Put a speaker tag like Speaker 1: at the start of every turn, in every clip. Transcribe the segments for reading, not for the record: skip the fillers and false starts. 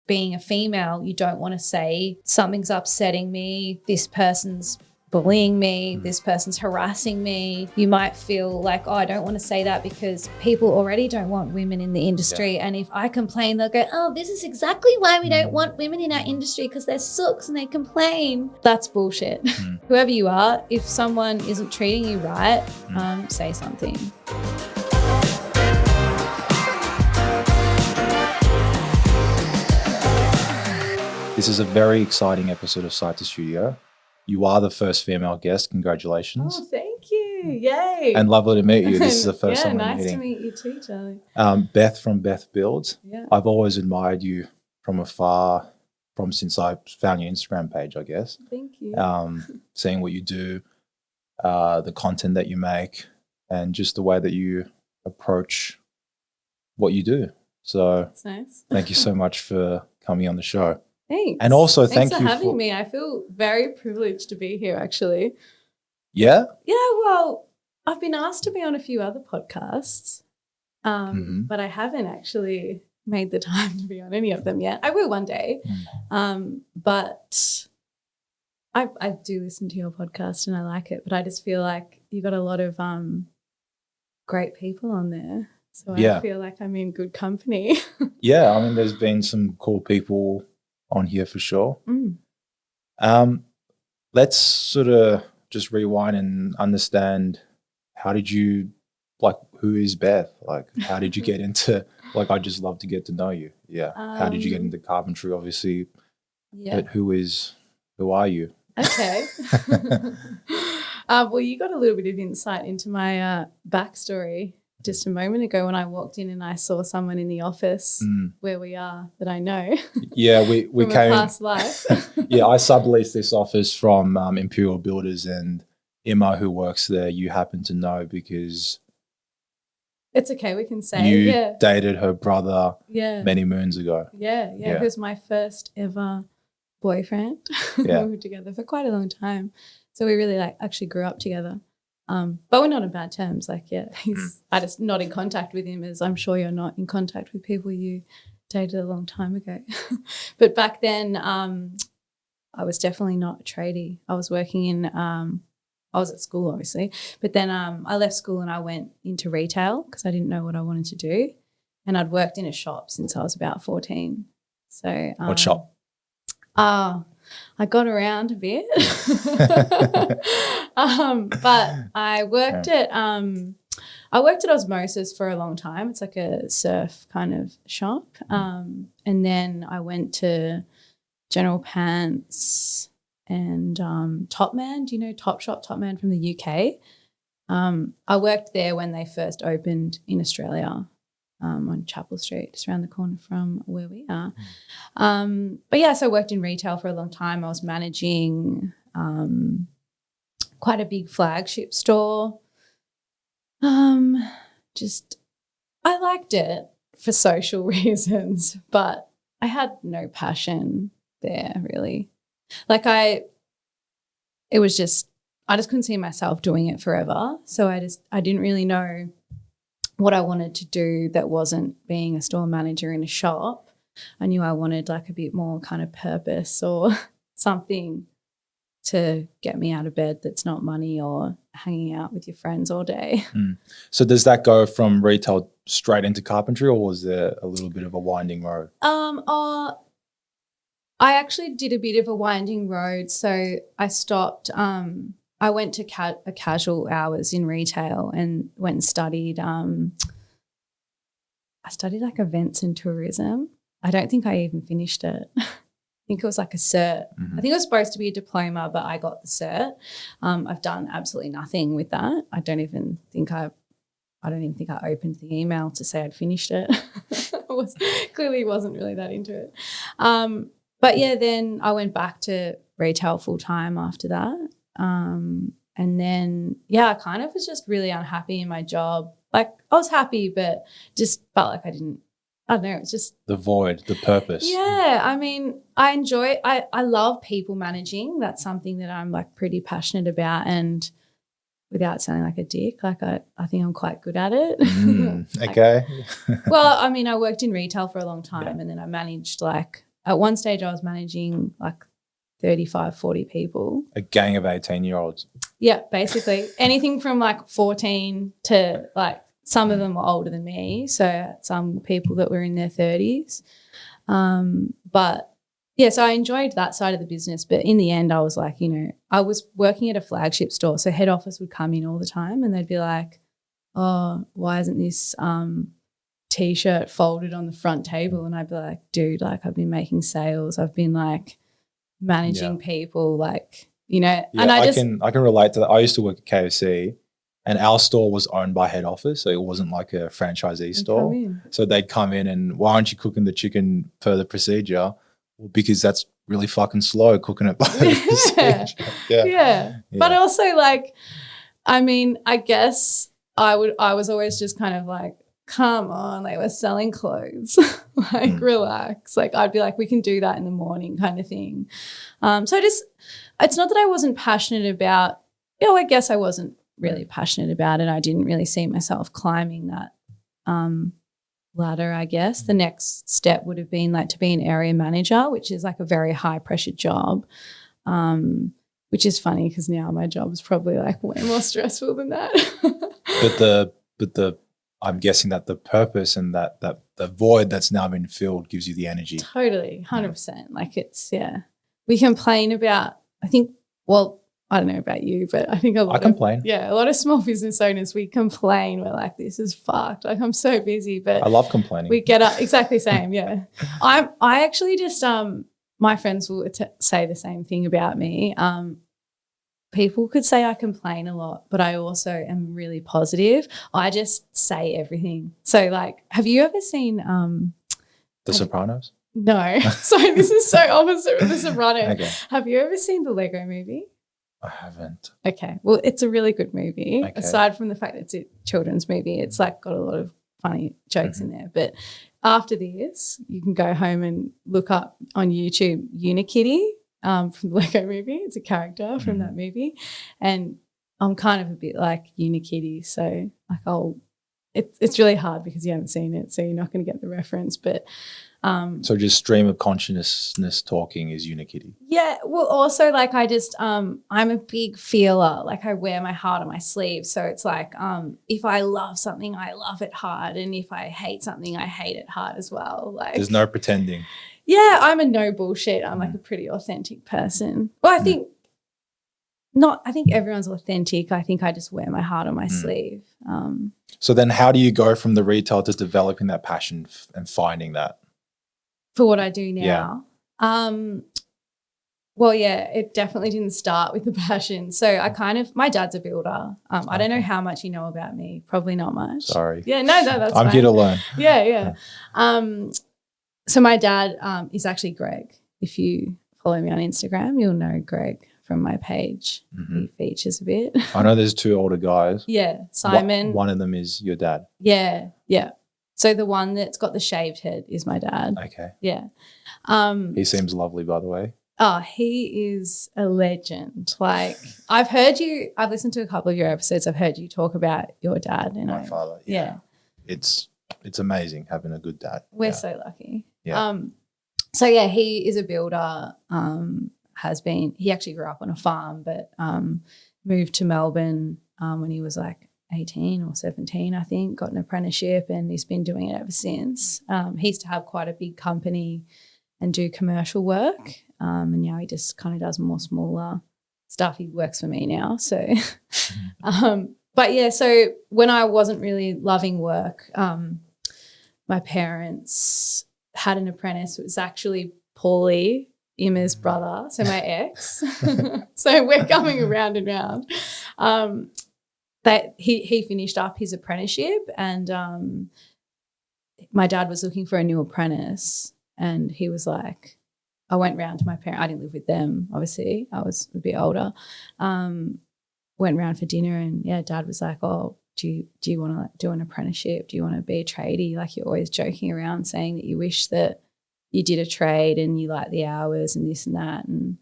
Speaker 1: being a female, you don't want to say something's upsetting me, this person's bullying me, this person's harassing me. You might feel like, oh, I don't want to say that because people already don't want women in the industry. And if I complain, they'll go, oh, this is exactly why we don't want women in our industry, because they're sooks and they complain. That's bullshit. Whoever you are, if someone isn't treating you right, say something.
Speaker 2: This is a very exciting episode of Site to Studio. You are the first female guest. Congratulations.
Speaker 1: Oh, thank you. Yay.
Speaker 2: And lovely to meet you. This is the first time we're meeting.
Speaker 1: Yeah, nice to meet you too, Charlie.
Speaker 2: Beth from Beth Builds.
Speaker 1: Yeah.
Speaker 2: I've always admired you from afar, from since I found your Instagram page, I guess.
Speaker 1: Thank you.
Speaker 2: Seeing what you do, the content that you make, and just the way that you approach what you do. So
Speaker 1: that's nice.
Speaker 2: Thank you so much for coming on the show.
Speaker 1: Thanks.
Speaker 2: And also
Speaker 1: thanks
Speaker 2: for
Speaker 1: having me. I feel very privileged to be here, actually.
Speaker 2: Yeah?
Speaker 1: Yeah, well, I've been asked to be on a few other podcasts, but I haven't actually made the time to be on any of them yet. I will one day. But I do listen to your podcast and I like it, but I just feel like you got a lot of great people on there. So I feel like I'm in good company.
Speaker 2: Yeah, I mean, there's been some cool people on here for sure. Let's sort of just rewind and understand, how did you, like, who is Beth? Like, how did you get into, like, I just love to get to know you. Yeah. How did you get into carpentry, obviously?
Speaker 1: Yeah.
Speaker 2: But who are you?
Speaker 1: Okay. Well, you got a little bit of insight into my backstory just a moment ago when I walked in and I saw someone in the office where we are that I know.
Speaker 2: Yeah, we
Speaker 1: from
Speaker 2: came.
Speaker 1: A past life.
Speaker 2: Yeah, I subleased this office from Imperial Builders, and Emma, who works there, you happen to know because
Speaker 1: it's okay, we can say
Speaker 2: you dated her brother many moons ago.
Speaker 1: Yeah. He was my first ever boyfriend.
Speaker 2: Yeah.
Speaker 1: We were together for quite a long time. So we really actually grew up together. But we're not on bad terms. I just not in contact with him, as I'm sure you're not in contact with people you dated a long time ago. But back then, I was definitely not a tradie. I was working in, I was at school obviously, but then I left school and I went into retail because I didn't know what I wanted to do. And I'd worked in a shop since I was about 14. So
Speaker 2: what shop?
Speaker 1: I got around a bit, but I worked at Osmosis for a long time. It's like a surf kind of shop, and then I went to General Pants and Topman. Do you know Topman from the UK? I worked there when they first opened in Australia. On Chapel Street, just around the corner from where we are. But yeah, so I worked in retail for a long time. I was managing quite a big flagship store. I liked it for social reasons, but I had no passion there really. I just couldn't see myself doing it forever. So I didn't really know what I wanted to do that wasn't being a store manager in a shop. I knew I wanted like a bit more kind of purpose or something to get me out of bed that's not money or hanging out with your friends all day.
Speaker 2: So does that go from retail straight into carpentry, or was there a little bit of a winding road?
Speaker 1: I actually did a bit of a winding road. So I stopped I went to casual hours in retail and went and studied. I studied like events and tourism. I don't think I even finished it. I think it was like a cert. I think it was supposed to be a diploma, but I got the cert. I've done absolutely nothing with that. I don't even think I opened the email to say I'd finished it. Clearly wasn't really that into it. But yeah, then I went back to retail full time after that. And then, I kind of was just really unhappy in my job. Like I was happy, but just felt like I don't know, it's just
Speaker 2: the void, the purpose.
Speaker 1: Yeah. I mean, I love people managing. That's something that I'm like pretty passionate about, and without sounding like a dick, like I think I'm quite good at it.
Speaker 2: Okay.
Speaker 1: Well, I mean, I worked in retail for a long time and then I managed like at one stage I was managing like 35, 40 people.
Speaker 2: A gang of 18-year-olds.
Speaker 1: Yeah, basically. Anything from like 14 to like some of them were older than me. So some people that were in their 30s. But yeah, so I enjoyed that side of the business. But in the end, I was like, you know, I was working at a flagship store. So head office would come in all the time and they'd be like, oh, why isn't this T-shirt folded on the front table? And I'd be like, dude, like I've been making sales. I've been like managing people, like, you know.
Speaker 2: Yeah,
Speaker 1: and
Speaker 2: I can relate to that. I used to work at KFC and our store was owned by head office. So it wasn't like a franchisee store. So they'd come in and why aren't you cooking the chicken per the procedure? Well, because that's really fucking slow cooking it by the procedure.
Speaker 1: Yeah. But also like, I mean, I guess I was always just kind of like, come on, like we're selling clothes, like relax. Like I'd be like, we can do that in the morning kind of thing. So it's not that I wasn't passionate about, you know, I guess I wasn't really passionate about it. I didn't really see myself climbing that ladder, I guess. The next step would have been like to be an area manager, which is like a very high pressure job, which is funny because now my job is probably like way more stressful than that.
Speaker 2: But the I'm guessing that the purpose and that the void that's now been filled gives you the energy.
Speaker 1: Totally, 100%. Like it's, we complain about, I think, well, I don't know about you, but I think I
Speaker 2: complain.
Speaker 1: A lot of small business owners, we complain. We're like, this is fucked. Like I'm so busy, but
Speaker 2: I love complaining.
Speaker 1: We get up exactly same. Yeah, I actually just my friends will say the same thing about me. People could say I complain a lot, but I also am really positive. I just say everything. So like, have you ever seen
Speaker 2: The Sopranos?
Speaker 1: No. Sorry, this is so opposite of The Sopranos.
Speaker 2: Okay.
Speaker 1: Have you ever seen the Lego Movie?
Speaker 2: I haven't.
Speaker 1: Okay. Well, it's a really good movie.
Speaker 2: Okay.
Speaker 1: Aside from the fact that it's a children's movie, it's like got a lot of funny jokes in there. But after this, you can go home and look up on YouTube Unikitty from the Lego Movie. It's a character from that movie. And I'm kind of a bit like Unikitty. So like it's really hard because you haven't seen it, so you're not going to get the reference. But
Speaker 2: so just stream of consciousness talking is Unikitty.
Speaker 1: Yeah. Well, also like I just I'm a big feeler. Like I wear my heart on my sleeve. So it's like if I love something, I love it hard, and if I hate something, I hate it hard as well. Like
Speaker 2: there's no pretending.
Speaker 1: Yeah, I'm a no bullshit. I'm like a pretty authentic person. Well, I think everyone's authentic. I think I just wear my heart on my sleeve.
Speaker 2: So then how do you go from the retail to developing that passion and finding that?
Speaker 1: For what I do now? Well, yeah, it definitely didn't start with the passion. So my dad's a builder. I don't know how much you know about me. Probably not much.
Speaker 2: Sorry.
Speaker 1: Yeah, no, that's fine.
Speaker 2: I'm here to learn.
Speaker 1: Yeah. So my dad is actually Greg. If you follow me on Instagram, you'll know Greg from my page. He features a bit.
Speaker 2: I know there's two older guys.
Speaker 1: Yeah, Simon.
Speaker 2: One of them is your dad.
Speaker 1: Yeah. So the one that's got the shaved head is my dad.
Speaker 2: Okay.
Speaker 1: Yeah.
Speaker 2: He seems lovely, by the way.
Speaker 1: Oh, he is a legend. Like I've listened to a couple of your episodes. I've heard you talk about your dad and
Speaker 2: my father. Yeah. It's amazing having a good dad.
Speaker 1: We're so lucky.
Speaker 2: Yeah.
Speaker 1: So yeah, he is a builder. He actually grew up on a farm, but moved to Melbourne when he was like 18 or 17, I think, got an apprenticeship, and he's been doing it ever since. He used to have quite a big company and do commercial work, and now he just kind of does more smaller stuff. He works for me now. So but yeah, so when I wasn't really loving work, my parents had an apprentice. It was actually Paulie, Emma's brother, so my ex. So we're coming around and round. That he finished up his apprenticeship, and my dad was looking for a new apprentice, and he was like, I went round to my parents. I didn't live with them, obviously. I was a bit older. Went round for dinner, and Dad was like, oh, do you want to do an apprenticeship? Do you want to be a tradie? Like you're always joking around saying that you wish that you did a trade and you like the hours and this and that, and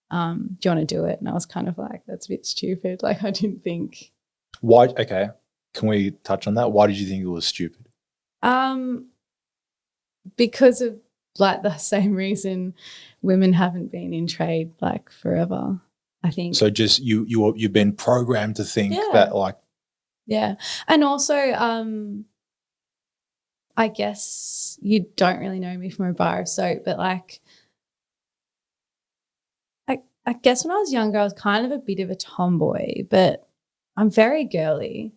Speaker 1: do you want to do it? And I was kind of like, that's a bit stupid. Like I didn't think.
Speaker 2: Why? Okay. Can we touch on that? Why did you think it was stupid?
Speaker 1: Because of like the same reason women haven't been in trade like forever, I think.
Speaker 2: So just you've been programmed to think
Speaker 1: Yeah.
Speaker 2: that like.
Speaker 1: Yeah. And also I guess you don't really know me from a bar of soap, but like I guess when I was younger I was kind of a bit of a tomboy, but I'm very girly.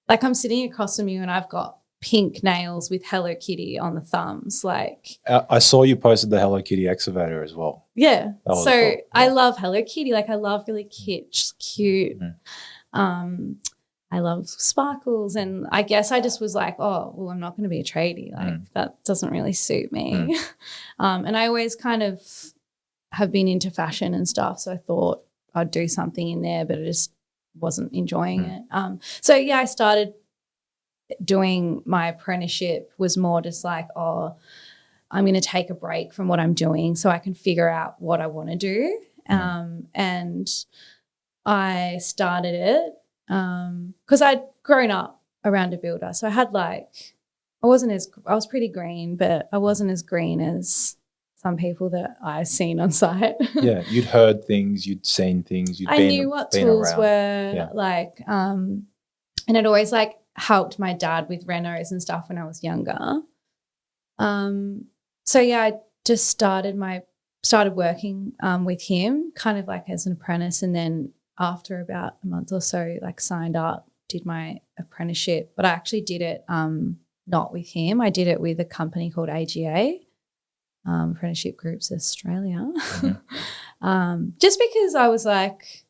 Speaker 1: Like I'm sitting across from you and I've got pink nails with Hello Kitty on the thumbs. Like
Speaker 2: I saw you posted the Hello Kitty excavator as well.
Speaker 1: Yeah.
Speaker 2: So
Speaker 1: cool.
Speaker 2: Yeah.
Speaker 1: I love Hello Kitty. Like I love really cute. I love sparkles, and I guess I just was like, oh, well, I'm not going to be a tradie. Like that doesn't really suit me. And I always kind of have been into fashion and stuff, so I thought I'd do something in there, but I just wasn't enjoying it. So, yeah, I started doing my apprenticeship, was more just like, oh, I'm going to take a break from what I'm doing so I can figure out what I want to do. And I started it because I'd grown up around a builder. So I had I was pretty green, but I wasn't as green as some people that I've seen on site.
Speaker 2: Yeah, you'd heard things, you'd seen things,
Speaker 1: I knew what tools
Speaker 2: around.
Speaker 1: Were and it always helped my dad with renos and stuff when I was younger. So yeah, I just started working with him kind of like as an apprentice, and then after about a month or so signed up, did my apprenticeship, but I actually did it not with him. I did it with a company called AGA, Apprenticeship Groups Australia. Just because I was like,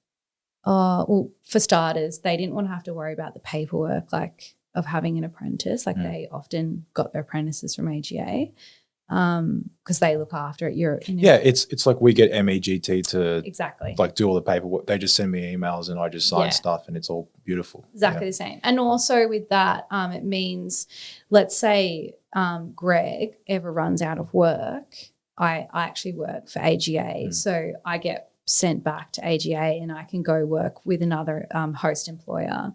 Speaker 1: well, for starters, they didn't want to have to worry about the paperwork of having an apprentice. They often got their apprentices from AGA because they look after it.
Speaker 2: It's like we get MEGT to
Speaker 1: exactly
Speaker 2: do all the paperwork. They just send me emails and I just sign stuff, and it's all beautiful.
Speaker 1: Exactly the same. And also with that, it means, let's say Greg ever runs out of work, I actually work for AGA, so I get sent back to AGA and I can go work with another host employer.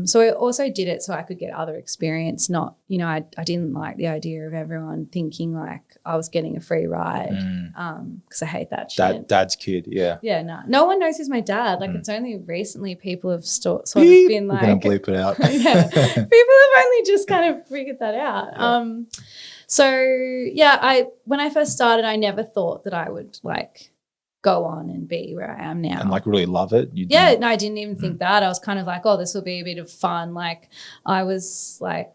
Speaker 1: So I also did it so I could get other experience. Not, I didn't like the idea of everyone thinking I was getting a free ride because I hate that shit.
Speaker 2: Dad's kid, yeah.
Speaker 1: Yeah, no one knows who's my dad. It's only recently people have sort of been
Speaker 2: We're going to bleep it out.
Speaker 1: Yeah, people have only just kind of figured that out. Yeah. So, yeah, when I first started, I never thought that I would go on and be where I am now.
Speaker 2: And really love it?
Speaker 1: No, I didn't even think that. I was kind of oh, this will be a bit of fun. I was I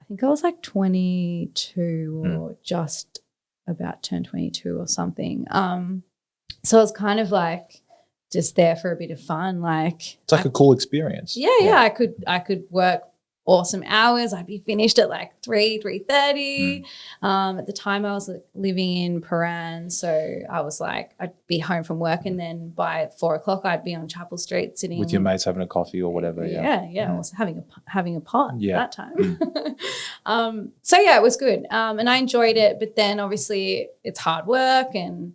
Speaker 1: think I was 22 or just about turned 22 or something. So I was kind of just there for a bit of fun.
Speaker 2: It's a cool experience.
Speaker 1: Yeah. I could work awesome hours. I'd be finished at 3:30. At the time I was living in Paran, so I was I'd be home from work, and then by 4:00 I'd be on Chapel Street sitting
Speaker 2: with your mates having a coffee or whatever.
Speaker 1: I was having a pot at that time. So yeah, it was good, and I enjoyed it, but then obviously it's hard work and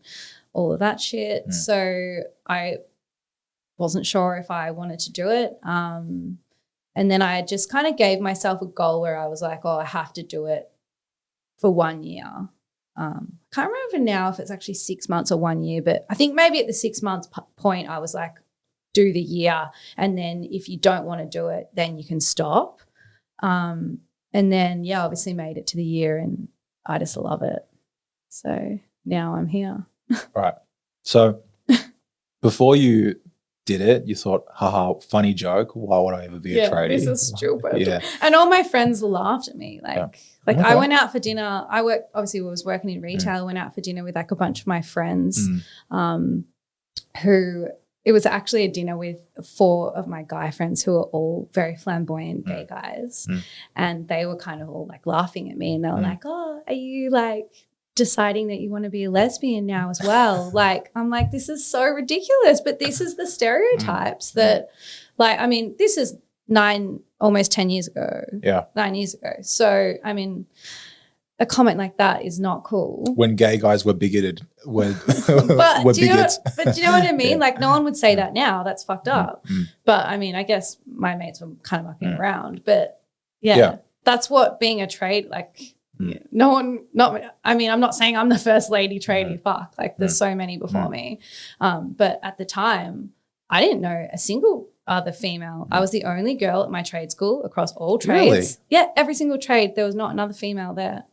Speaker 1: all of that shit, so I wasn't sure if I wanted to do it. And then I just kind of gave myself a goal where I was I have to do it for 1 year. I can't remember now if it's actually 6 months or 1 year, but I think maybe at the 6 months point I was do the year, and then if you don't want to do it, then you can stop. And then, obviously made it to the year, and I just love it. So now I'm here.
Speaker 2: Right. So before you did it, you thought, haha, funny joke, why would I ever be a tradie?
Speaker 1: This is stupid.
Speaker 2: Yeah.
Speaker 1: And all my friends laughed at me.
Speaker 2: Okay.
Speaker 1: I went out for dinner. I was working in retail. I went out for dinner with a bunch of my friends who, it was actually a dinner with 4 of my guy friends who are all very flamboyant gay guys. And they were kind of all laughing at me, and they were oh, are you deciding that you want to be a lesbian now as well? I'm this is so ridiculous, but this is the stereotypes that this is almost 10 years ago. Yeah. 9 years ago. So, a comment like that is not cool.
Speaker 2: When gay guys were bigoted, were
Speaker 1: bigots. But do you know what I mean? No one would say that now. That's fucked up. But I guess my mates were kind of mucking around. But yeah, that's what being a trade Yeah. No one, I'm not saying I'm the first lady tradie, fuck. Like there's so many before me. But at the time, I didn't know a single other female. I was the only girl at my trade school across all trades.
Speaker 2: Really?
Speaker 1: Yeah, every single trade. There was not another female there.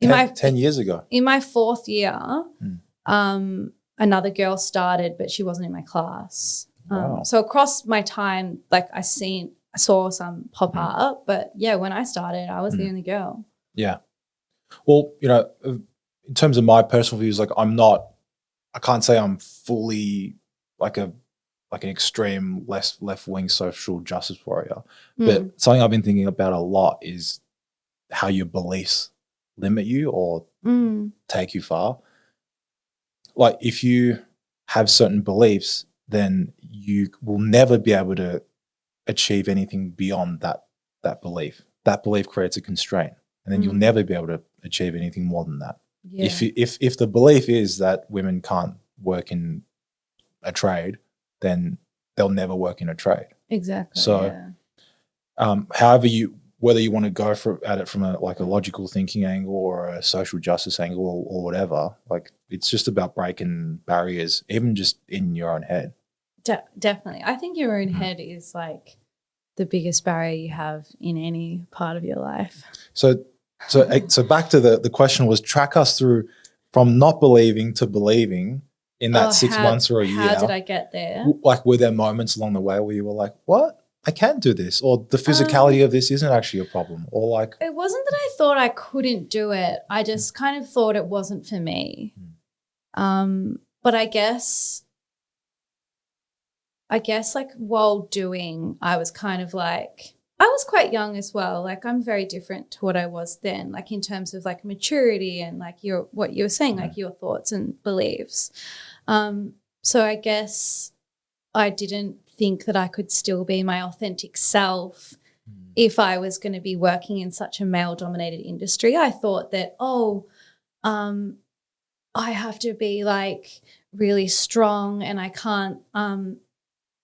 Speaker 2: 10 years ago.
Speaker 1: In my 4th year, another girl started, but she wasn't in my class.
Speaker 2: Wow.
Speaker 1: So across my time, like I saw some pop up, but yeah, when I started, I was the only girl.
Speaker 2: Yeah. Well, you know, in terms of my personal views, like I can't say I'm fully like an extreme left-wing social justice warrior, but something I've been thinking about a lot is how your beliefs limit you or take you far. Like if you have certain beliefs, then you will never be able to achieve anything beyond that belief. That belief creates a constraint, and then you'll never be able to achieve anything more than that. Yeah. If the belief is that women can't work in a trade, then they'll never work in a trade.
Speaker 1: Exactly.
Speaker 2: So, however whether you want to go at it from a logical thinking angle or a social justice angle or whatever, like it's just about breaking barriers, even just in your own head.
Speaker 1: Definitely. I think your own head is like the biggest barrier you have in any part of your life. So
Speaker 2: back to the question was, track us through from not believing to believing in that 6 months or a year.
Speaker 1: How did I get there?
Speaker 2: Like, were there moments along the way where you were like, what? I can do this, or the physicality of this isn't actually a problem, or like
Speaker 1: it wasn't that I thought I couldn't do it. I just kind of thought it wasn't for me. But I guess like while doing, I was kind of like, I was quite young as well. Like I'm very different to what I was then, like in terms of like maturity and like what you were saying, like your thoughts and beliefs. So I guess I didn't think that I could still be my authentic self if I was going to be working in such a male-dominated industry. I thought that, I have to be like really strong and I can't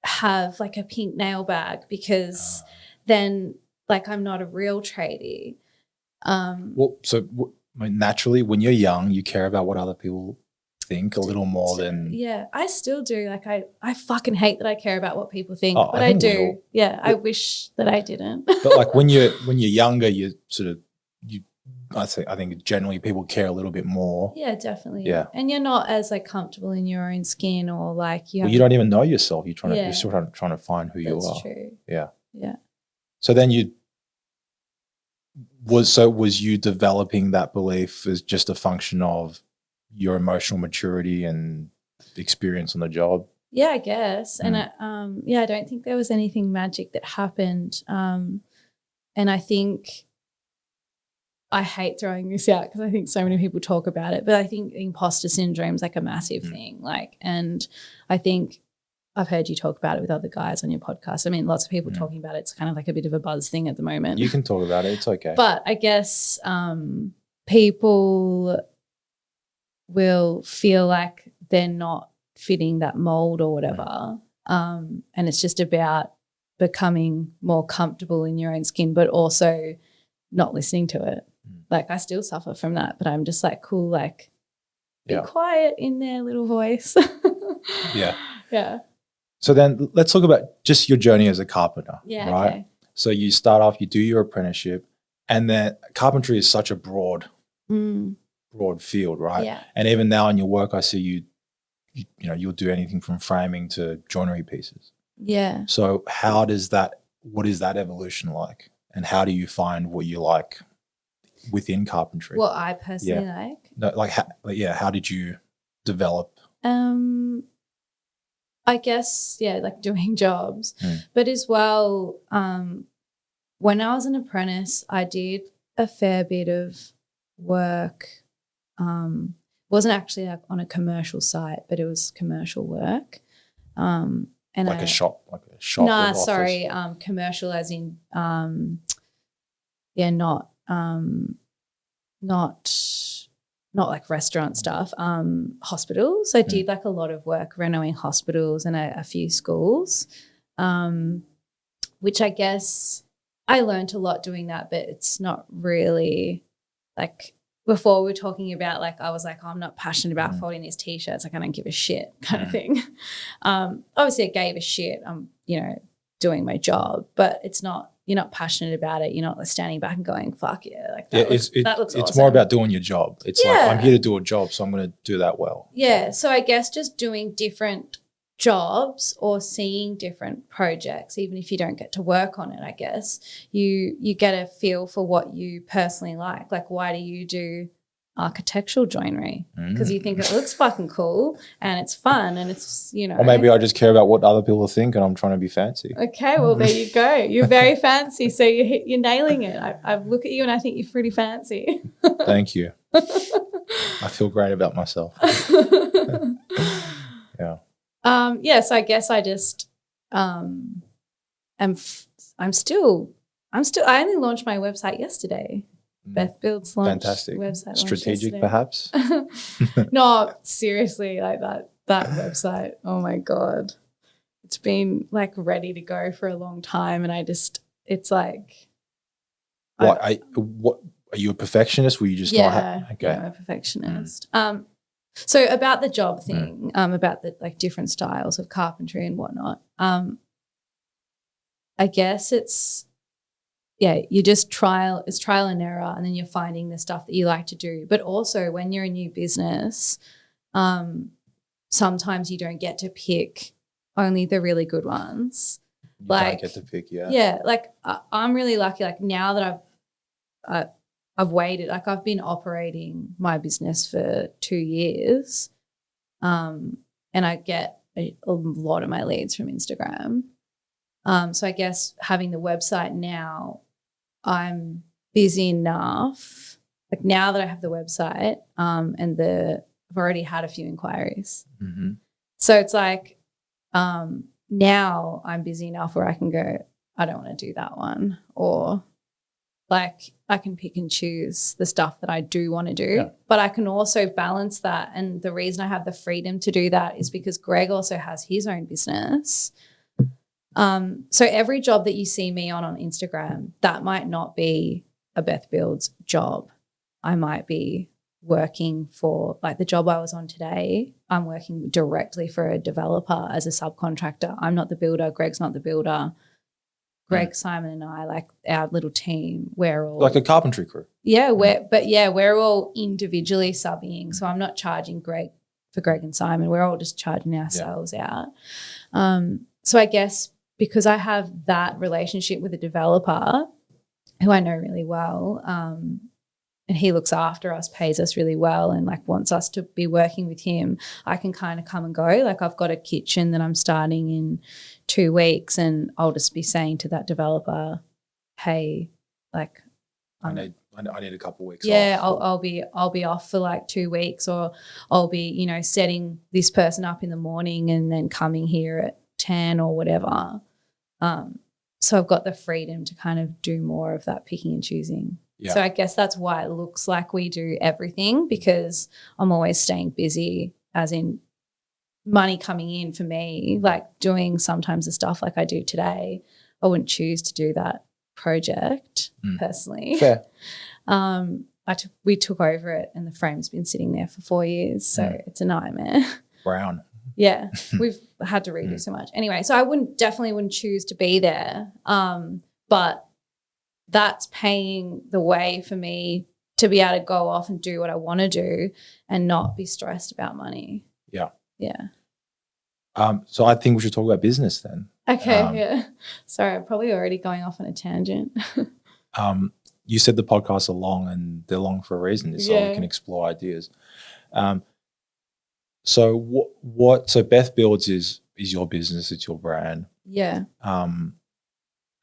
Speaker 1: have like a pink nail bag because then like I'm not a real tradie.
Speaker 2: Naturally when you're young, you care about what other people think a little more than.
Speaker 1: Yeah, I still do. Like I fucking hate that I care about what people think, but I do. Yeah, I wish that I didn't.
Speaker 2: But like when you're younger, you sort of I think generally people care a little bit more.
Speaker 1: Yeah, definitely.
Speaker 2: Yeah,
Speaker 1: and you're not as like comfortable in your own skin, or like you
Speaker 2: don't even know yourself. You're still trying to find who you are.
Speaker 1: That's true.
Speaker 2: Yeah.
Speaker 1: Yeah.
Speaker 2: So then was you developing that belief as just a function of your emotional maturity and experience on the job?
Speaker 1: Yeah, I guess. And I don't think there was anything magic that happened. And I think I hate throwing this out because I think so many people talk about it, but I think imposter syndrome is like a massive thing. Like, and I think I've heard you talk about it with other guys on your podcast. I mean, lots of people talking about it. It's kind of like a bit of a buzz thing at the moment.
Speaker 2: You can talk about it. It's okay.
Speaker 1: But I guess people will feel like they're not fitting that mold or whatever. And it's just about becoming more comfortable in your own skin, but also not listening to it. Like I still suffer from that, but I'm just like, cool, like be quiet in their little voice.
Speaker 2: Yeah.
Speaker 1: Yeah.
Speaker 2: So then let's talk about just your journey as a carpenter.
Speaker 1: Yeah.
Speaker 2: Right.
Speaker 1: Okay.
Speaker 2: So you start off, you do your apprenticeship, and then carpentry is such a broad field, right?
Speaker 1: Yeah.
Speaker 2: And even now in your work, I see you'll do anything from framing to joinery pieces.
Speaker 1: Yeah.
Speaker 2: So what is that evolution like? And how do you find what you like within carpentry?
Speaker 1: What I personally like?
Speaker 2: No, how did you develop?
Speaker 1: I guess, like doing jobs. But as well, when I was an apprentice, I did a fair bit of work. Wasn't actually like on a commercial site, but it was commercial work. And
Speaker 2: a shop.
Speaker 1: No, sorry, commercial as in not like restaurant stuff, hospitals. I did like a lot of work renovating hospitals and a few schools, which I guess I learned a lot doing that, but it's not really like before we were talking about like I was like, oh, I'm not passionate about folding these T-shirts. Like I don't give a shit kind of thing. Obviously I gave a shit. I'm, doing my job, but it's not, you're not passionate about it. You're not standing back and going, fuck yeah. Like that looks
Speaker 2: it's
Speaker 1: awesome.
Speaker 2: more about doing your job. It's like, I'm here to do a job, so I'm going to do that well.
Speaker 1: Yeah. So I guess just doing different jobs or seeing different projects, even if you don't get to work on it, I guess you get a feel for what you personally like. Like, why do you do architectural joinery? Because you think it looks fucking cool and it's fun and it's,
Speaker 2: Or maybe I just care about what other people think and I'm trying to be fancy.
Speaker 1: Okay, well, there you go. You're very fancy, so you're nailing it. I look at you and I think you're pretty fancy.
Speaker 2: Thank you. I feel great about myself. Yeah.
Speaker 1: So I guess I just I'm still I only launched my website yesterday. Beth Builds launched
Speaker 2: fantastic
Speaker 1: website.
Speaker 2: Strategic perhaps.
Speaker 1: No, seriously, like that website. Oh my God. It's been like ready to go for a long time and it's like
Speaker 2: what are you a perfectionist? Were you just not okay?
Speaker 1: Yeah, I'm a perfectionist. So about the job thing, about the like different styles of carpentry and whatnot, I guess you just trial and error, and then you're finding the stuff that you like to do. But also when you're a new business, sometimes you don't get to pick only the really good ones.
Speaker 2: You don't get to pick,
Speaker 1: Yeah, like I'm really lucky. Like now that I've waited, like I've been operating my business for 2 years, and I get a lot of my leads from Instagram. So I guess having the website now, I'm busy enough. Like now that I have the website, and I've already had a few inquiries.
Speaker 2: Mm-hmm.
Speaker 1: So it's like now I'm busy enough where I can go, I don't want to do that one, or like I can pick and choose the stuff that I do want to do, but I can also balance that. And the reason I have the freedom to do that is because Greg also has his own business. So every job that you see me on Instagram, that might not be a Beth Builds job. I might be working for, like the job I was on today, I'm working directly for a developer as a subcontractor. I'm not the builder. Greg's not the builder. Greg, Simon and I, like our little team, we're all
Speaker 2: like a carpentry crew.
Speaker 1: Yeah, we're all individually subbing. So I'm not charging Greg and Simon. We're all just charging ourselves out. So I guess because I have that relationship with a developer who I know really well, and he looks after us, pays us really well, and like wants us to be working with him, I can kind of come and go. Like I've got a kitchen that I'm starting in 2 weeks, and I'll just be saying to that developer, hey, like
Speaker 2: I need a couple of weeks
Speaker 1: off. I'll be off for like 2 weeks, or I'll be, setting this person up in the morning and then coming here at 10 or whatever. So I've got the freedom to kind of do more of that picking and choosing. Yeah. So I guess that's why it looks like we do everything, because I'm always staying busy, as in money coming in for me, like doing sometimes the stuff like I do today. I wouldn't choose to do that project personally.
Speaker 2: Fair.
Speaker 1: We took over it and the frame's been sitting there for 4 years, so it's a nightmare.
Speaker 2: Brown.
Speaker 1: Yeah, we've had to redo so much. Anyway, so I definitely wouldn't choose to be there, but that's paying the way for me to be able to go off and do what I want to do and not be stressed about money.
Speaker 2: Yeah.
Speaker 1: Yeah.
Speaker 2: So I think we should talk about business then.
Speaker 1: Okay, yeah. Sorry, I'm probably already going off on a tangent.
Speaker 2: You said the podcasts are long, and they're long for a reason, so we can explore ideas. So so Beth Builds is your business, it's your brand.
Speaker 1: Yeah.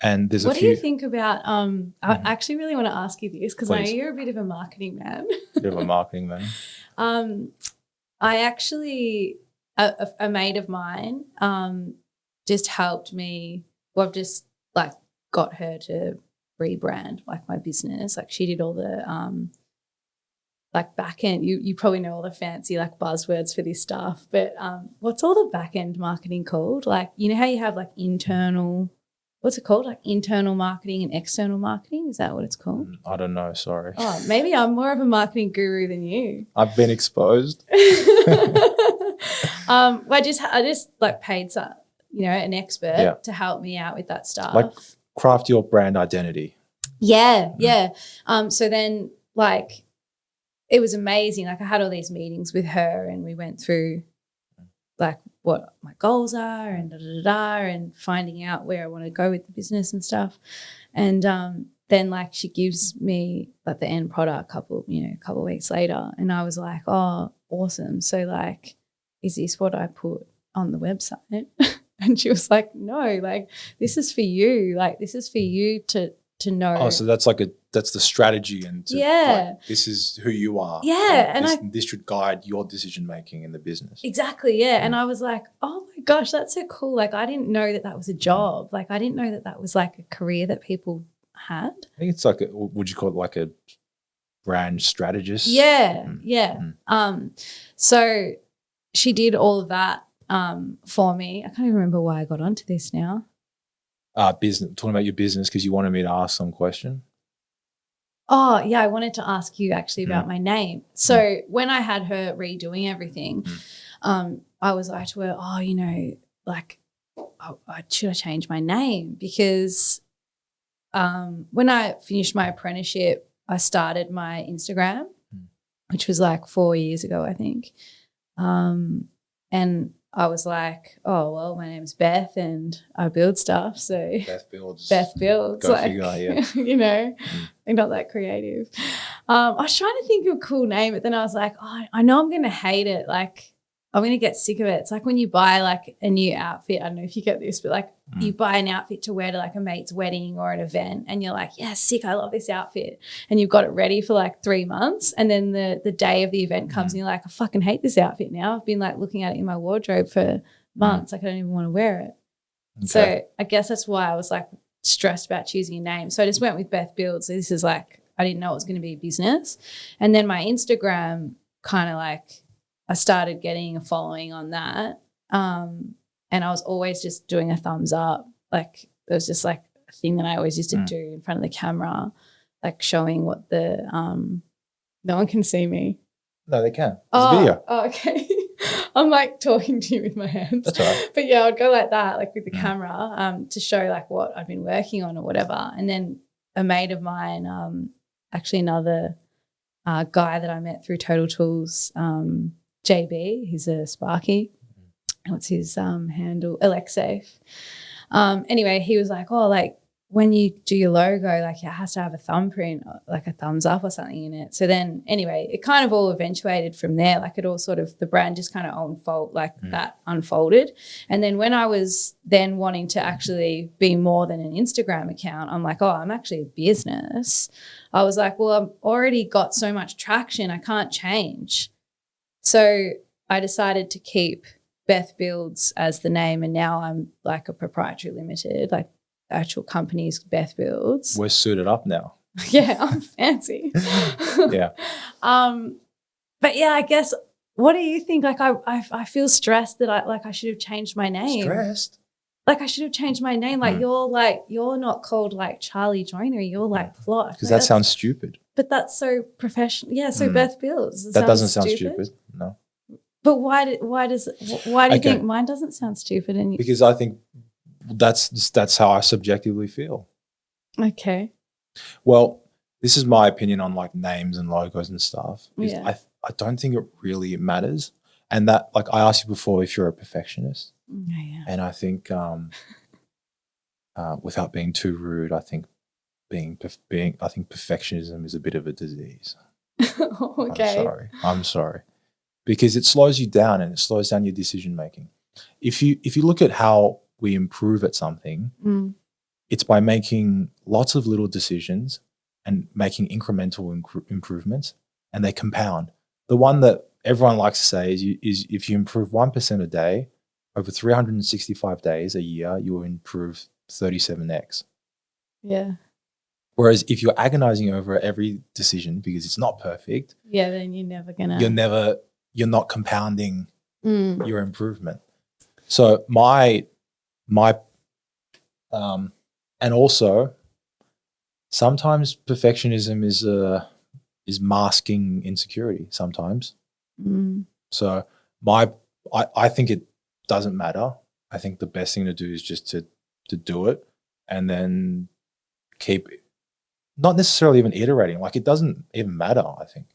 Speaker 2: And there's
Speaker 1: what do you think about I actually really want to ask you this, because I know you're a bit of a marketing man.
Speaker 2: Bit of a marketing man.
Speaker 1: I actually a mate of mine just helped me. Well, I've just like got her to rebrand like my business. Like she did all the like back end. You probably know all the fancy like buzzwords for this stuff, but what's all the back end marketing called? Like, you know how you have like internal what's it called? Like internal marketing and external marketing. Is that what it's called?
Speaker 2: I don't know. Sorry.
Speaker 1: Oh, maybe I'm more of a marketing guru than you.
Speaker 2: I've been exposed.
Speaker 1: I just like paid some, an expert to help me out with that stuff.
Speaker 2: Like craft your brand identity.
Speaker 1: Yeah. So then like it was amazing. Like I had all these meetings with her and we went through like what my goals are and and finding out where I want to go with the business and stuff. And then like she gives me like the end product a couple of weeks later, and I was like, oh, awesome. So like, is this what I put on the website? And she was like, no, like this is for you. Like this is for you to know.
Speaker 2: Oh, so that's that's the strategy, and like, this is who you are.
Speaker 1: Yeah,
Speaker 2: and this should guide your decision making in the business.
Speaker 1: Exactly, yeah. And I was like, oh my gosh, that's so cool. Like I didn't know that was a job. Like I didn't know that was like a career that people had.
Speaker 2: I think it's like would you call it like a brand strategist?
Speaker 1: Yeah. So she did all of that for me. I can't even remember why I got onto this now.
Speaker 2: Business, talking about your business because you wanted me to ask some question.
Speaker 1: Oh, yeah, I wanted to ask you actually about my name. So when I had her redoing everything, I was like to her, like, should I change my name? Because when I finished my apprenticeship, I started my Instagram, which was like 4 years ago, I think. And I was like, oh, well, my name's Beth and I build stuff. So
Speaker 2: Beth Builds.
Speaker 1: Go like, figure, yeah. I'm not that creative. I was trying to think of a cool name, but then I was like, oh, I know I'm going to hate it. Like I'm going to get sick of it. It's like when you buy like a new outfit. I don't know if you get this, but like you buy an outfit to wear to like a mate's wedding or an event and you're like, yeah, sick, I love this outfit. And you've got it ready for like 3 months. And then the day of the event comes and you're like, I fucking hate this outfit now. I've been like looking at it in my wardrobe for months. Like I don't even want to wear it. Okay. So I guess that's why I was like stressed about choosing a name. So I just went with Beth Builds. So this is like, I didn't know it was going to be a business. And then my Instagram kind of like, I started getting a following on that. And I was always just doing a thumbs up. Like it was just like a thing that I always used to do in front of the camera, like showing what the no one can see me.
Speaker 2: No, they can. It's a video.
Speaker 1: Oh, okay. I'm like talking to you with my hands.
Speaker 2: That's all right.
Speaker 1: But yeah, I'd go like that, like with the camera, to show like what I've been working on or whatever. And then a mate of mine, actually another guy that I met through Total Tools, JB, he's a Sparky. What's his handle? Alexsafe. Anyway, he was like, oh, like when you do your logo, like it has to have a thumbprint, like a thumbs up or something in it. So then anyway, it kind of all eventuated from there. Like it all sort of, the brand just kind of that unfolded. And then when I was then wanting to actually be more than an Instagram account, I'm like, oh, I'm actually a business. I was like, well, I've already got so much traction, I can't change. So I decided to keep Beth Builds as the name, and now I'm like a proprietary limited, like the actual company's Beth Builds.
Speaker 2: We're suited up now.
Speaker 1: Yeah, I'm fancy.
Speaker 2: Yeah.
Speaker 1: But yeah, I guess, what do you think? Like I feel stressed that I should have changed my name.
Speaker 2: Stressed?
Speaker 1: Like I should have changed my name. Like you're not called like Charley Joinery. You're like Plot.
Speaker 2: Because that sounds stupid.
Speaker 1: But that's so professional. Yeah, so Beth Builds.
Speaker 2: That doesn't sound stupid. No.
Speaker 1: But why do you think mine doesn't sound stupid?
Speaker 2: Because I think that's how I subjectively feel.
Speaker 1: Okay.
Speaker 2: Well, this is my opinion on like names and logos and stuff.
Speaker 1: Yeah.
Speaker 2: I don't think it really matters. And that, like I asked you before if you're a perfectionist.
Speaker 1: Yeah.
Speaker 2: And I think without being too rude, I think perfectionism is a bit of a disease.
Speaker 1: Okay.
Speaker 2: I'm sorry. Because it slows you down and it slows down your decision making. If you look at how we improve at something, it's by making lots of little decisions and making incremental improvements, and they compound. The one that everyone likes to say is if you improve 1% a day over 365 days a year, you will improve 37x.
Speaker 1: Yeah.
Speaker 2: Whereas if you're agonizing over every decision because it's not perfect,
Speaker 1: then you're never gonna.
Speaker 2: You're not compounding your improvement. So my And also, sometimes perfectionism is masking insecurity sometimes. So I think it doesn't matter. I think the best thing to do is just to do it and then keep not necessarily even iterating. Like it doesn't even matter, I think.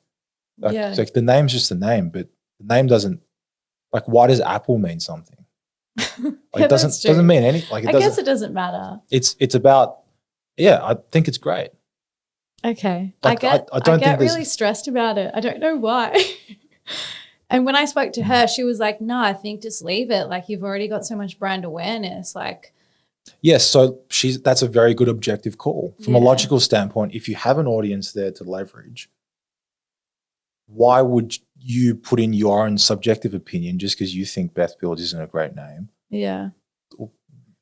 Speaker 2: Like the name's just a name, but the name doesn't like why does Apple mean something? Like it doesn't mean anything. Like
Speaker 1: I guess it doesn't matter.
Speaker 2: It's about I think it's great.
Speaker 1: Okay.
Speaker 2: Like,
Speaker 1: I
Speaker 2: don't
Speaker 1: get
Speaker 2: think
Speaker 1: really stressed about it. I don't know why. And when I spoke to her, she was like, no, I think just leave it. Like you've already got so much brand awareness. Like
Speaker 2: yes, so that's a very good objective call. From a logical standpoint, if you have an audience there to leverage, why would you put in your own subjective opinion just because you think Beth Builds isn't a great name?
Speaker 1: Yeah.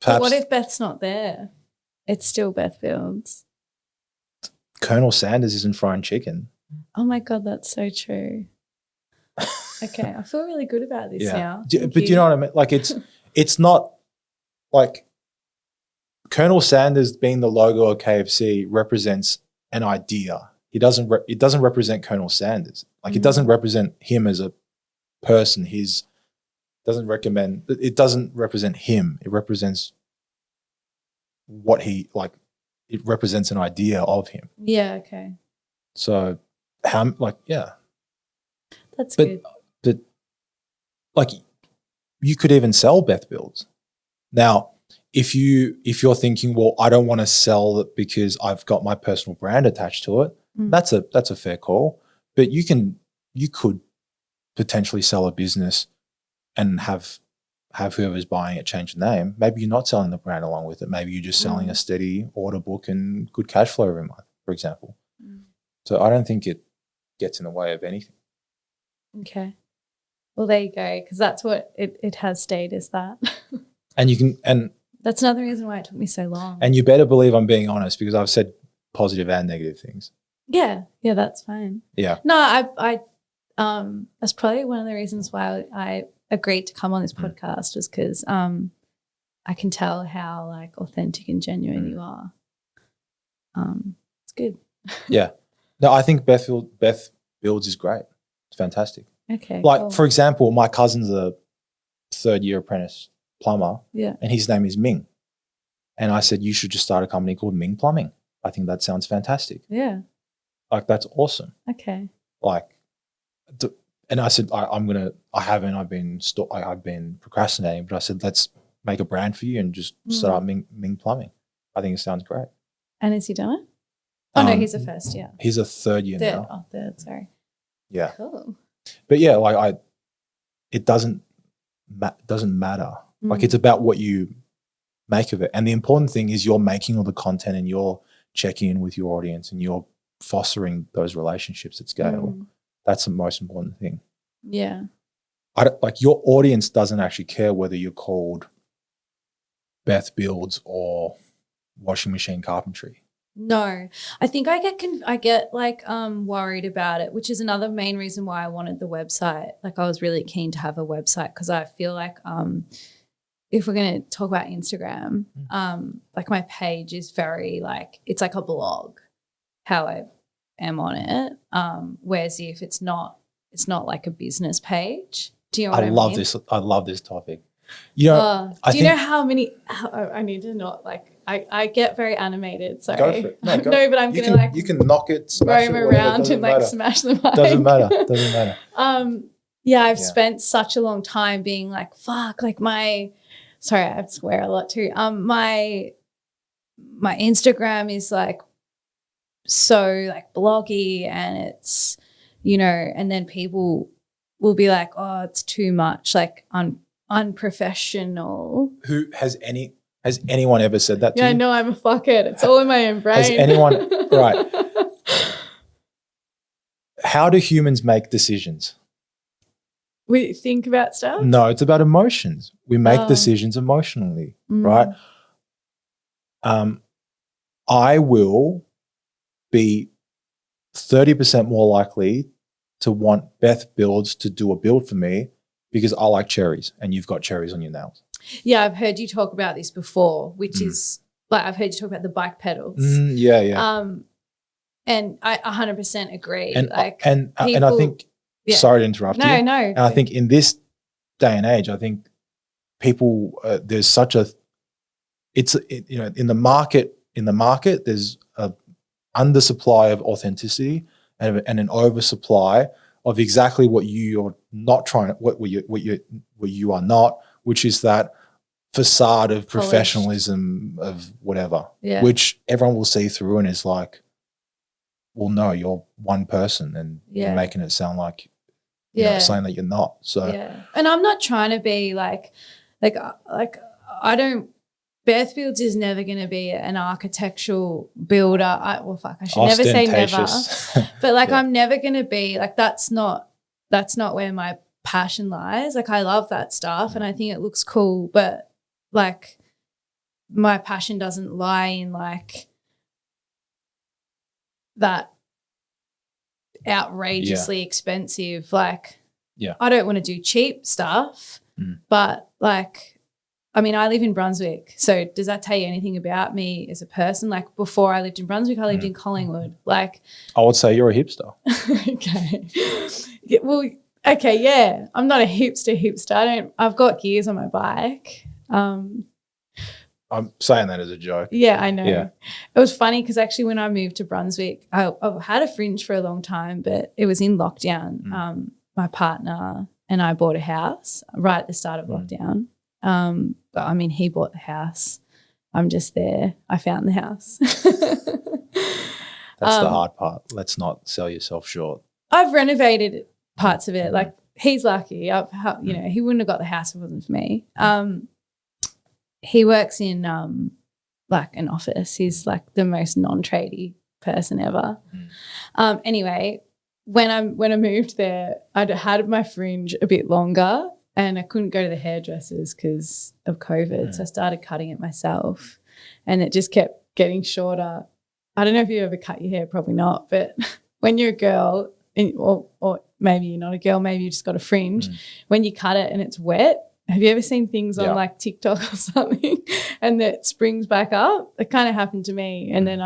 Speaker 2: Perhaps,
Speaker 1: but what if Beth's not there? It's still Beth Builds.
Speaker 2: Colonel Sanders isn't frying chicken.
Speaker 1: Oh my God, that's so true. Okay, I feel really good about this now.
Speaker 2: But do you know what I mean? Like it's not like Colonel Sanders being the logo of KFC represents an idea. It doesn't represent Colonel Sanders. Like it doesn't represent him as a person. It doesn't represent him. It represents what he like. It represents an idea of him.
Speaker 1: Yeah. Okay.
Speaker 2: So
Speaker 1: that's good.
Speaker 2: But like you could even sell Beth Builds. Now, if you're thinking, well, I don't want to sell it because I've got my personal brand attached to it, that's a fair call. But you could potentially sell a business and have whoever's buying it change the name. Maybe you're not selling the brand along with it. Maybe you're just selling a steady order book and good cash flow every month, for example. So I don't think it gets in the way of anything.
Speaker 1: Okay. Well, there you go, because that's what it has stayed as that.
Speaker 2: And
Speaker 1: that's another reason why it took me so long.
Speaker 2: And you better believe I'm being honest because I've said positive and negative things.
Speaker 1: Yeah, that's fine.
Speaker 2: Yeah.
Speaker 1: No, I that's probably one of the reasons why I agreed to come on this podcast was because I can tell how like authentic and genuine you are. It's good.
Speaker 2: Yeah. No, I think Beth Builds is great. It's fantastic.
Speaker 1: Okay.
Speaker 2: Like
Speaker 1: cool.
Speaker 2: for example, my cousin's a third-year apprentice plumber.
Speaker 1: Yeah.
Speaker 2: And his name is Ming. And I said, you should just start a company called Ming Plumbing. I think that sounds fantastic.
Speaker 1: Yeah.
Speaker 2: Like that's awesome.
Speaker 1: Okay.
Speaker 2: Like, and I said, I've been procrastinating, but I said, let's make a brand for you and just start up Ming Plumbing. I think it sounds great.
Speaker 1: And has he done it? Oh no, he's a first year.
Speaker 2: He's a third year now.
Speaker 1: Oh, third, sorry.
Speaker 2: Yeah.
Speaker 1: Cool.
Speaker 2: But yeah, like it doesn't matter. Like it's about what you make of it. And the important thing is you're making all the content and you're checking in with your audience and you're fostering those relationships at scale. That's the most important thing.
Speaker 1: Yeah.
Speaker 2: Like your audience doesn't actually care whether you're called Beth Builds or Washing Machine Carpentry.
Speaker 1: No, I think I get like worried about it, which is another main reason why I wanted the website. Like I was really keen to have a website because I feel like if we're going to talk about Instagram, like my page is very like it's like a blog, how I am on it. Whereas if it's not like a business page. Do you know what I mean?
Speaker 2: I love this topic. You know,
Speaker 1: do you know how many? I need to not like. I get very animated. Sorry.
Speaker 2: Go for it. No,
Speaker 1: but I'm gonna like
Speaker 2: you can knock it, smash
Speaker 1: roam
Speaker 2: it,
Speaker 1: around and like smash the mic.
Speaker 2: Doesn't matter.
Speaker 1: Yeah, I've spent such a long time being like, fuck, like sorry, I swear a lot too. My Instagram is like so like bloggy and it's, you know, and then people will be like, oh, it's too much, like unprofessional.
Speaker 2: Has anyone ever said that to you?
Speaker 1: Yeah, no, I'm a fuckhead. It's all in my own brain.
Speaker 2: Has anyone right? How do humans make decisions?
Speaker 1: We think about stuff?
Speaker 2: No, it's about emotions. We make decisions emotionally, right? I will be 30% more likely to want Beth Builds to do a build for me because I like cherries and you've got cherries on your nails.
Speaker 1: Yeah, I've heard you talk about this before, which is like I've heard you talk about the bike pedals.
Speaker 2: Yeah.
Speaker 1: And I 100% agree.
Speaker 2: And
Speaker 1: people,
Speaker 2: I think, sorry to interrupt you.
Speaker 1: No.
Speaker 2: And I think in this day and age, I think people, there's such a, in the market, there's a undersupply of authenticity and an oversupply of exactly what you're not trying, what you are not, which is that facade of professionalism of whatever, which everyone will see through and is like, well, no, you're one person and you're making it sound like something that you're not. So
Speaker 1: and I'm not trying to be like I don't. Beth Builds is never going to be an architectural builder. I should never say never, but like I'm never going to be like that's not where my passion lies. Like I love that stuff and I think it looks cool, but like my passion doesn't lie in like that outrageously expensive. Like, I don't want to do cheap stuff, but like, I mean, I live in Brunswick. So does that tell you anything about me as a person? Like before I lived in Brunswick, I lived in Collingwood. Like,
Speaker 2: I would say you're a hipster.
Speaker 1: Okay. Well, okay. Yeah. I'm not a hipster. I've got gears on my bike.
Speaker 2: I'm saying that as a joke.
Speaker 1: Yeah, I know.
Speaker 2: Yeah.
Speaker 1: It was funny because actually when I moved to Brunswick, I had a fringe for a long time, but it was in lockdown. My partner and I bought a house right at the start of lockdown. But I mean, he bought the house. I'm just there. I found the house.
Speaker 2: That's the hard part. Let's not sell yourself short.
Speaker 1: I've renovated parts of it. Like he's lucky. He wouldn't have got the house if it wasn't for me. He works in like an office. He's like the most non-tradie person ever. Anyway, when I moved there, I'd had my fringe a bit longer and I couldn't go to the hairdressers because of COVID. So I started cutting it myself and it just kept getting shorter. I don't know if you ever cut your hair, probably not, but when you're a girl or maybe you're not a girl, maybe you just got a fringe, when you cut it and it's wet, have you ever seen things on like TikTok or something and that springs back up? It kind of happened to me and then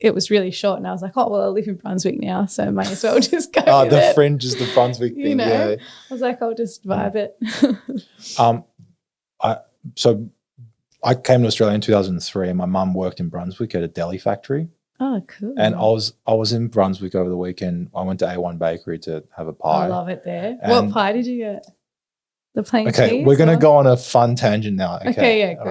Speaker 1: it was really short and I was like, oh, well, I live in Brunswick now, so I might as well just go with
Speaker 2: the
Speaker 1: it.
Speaker 2: fringe is the Brunswick thing,
Speaker 1: you know?
Speaker 2: yeah.
Speaker 1: I was like, I'll just vibe it.
Speaker 2: So I came to Australia in 2003 and my mum worked in Brunswick at a deli factory.
Speaker 1: Oh, cool.
Speaker 2: And I was in Brunswick over the weekend. I went to A1 Bakery to have a pie.
Speaker 1: I love it there. What pie did you get? The plain cheese?
Speaker 2: Okay, we're going to go on a fun tangent now. Okay,
Speaker 1: yeah, good.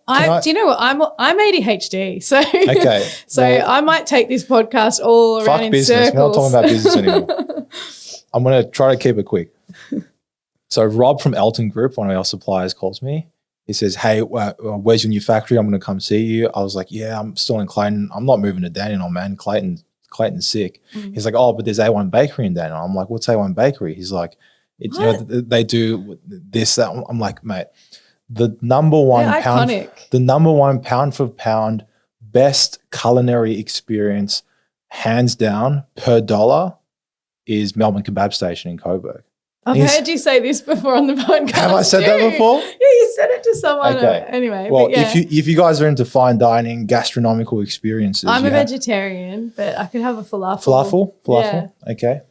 Speaker 1: Right. Do you know what? I'm ADHD, so I might take this podcast all around in
Speaker 2: business.
Speaker 1: circles.
Speaker 2: We're not talking about business anymore. I'm going to try to keep it quick. So Rob from Elton Group, one of our suppliers, calls me. He says, hey, where's your new factory? I'm going to come see you. I was like, yeah, I'm still in Clayton. I'm not moving to Dandenong, man. Clayton's sick. He's like, oh, but there's A1 Bakery in Dandenong. I'm like, what's A1 Bakery? He's like, they do this, that. I'm like, mate, the number one pound for pound best culinary experience, hands down, per dollar, is Melbourne Kebab Station in Coburg.
Speaker 1: I've heard you say this before on the podcast.
Speaker 2: Have I said that before?
Speaker 1: Yeah, you said it to someone.
Speaker 2: Okay.
Speaker 1: Anyway.
Speaker 2: Well, if you guys are into fine dining, gastronomical experiences.
Speaker 1: I'm a vegetarian, but I could have a
Speaker 2: falafel.
Speaker 1: Yeah.
Speaker 2: Okay.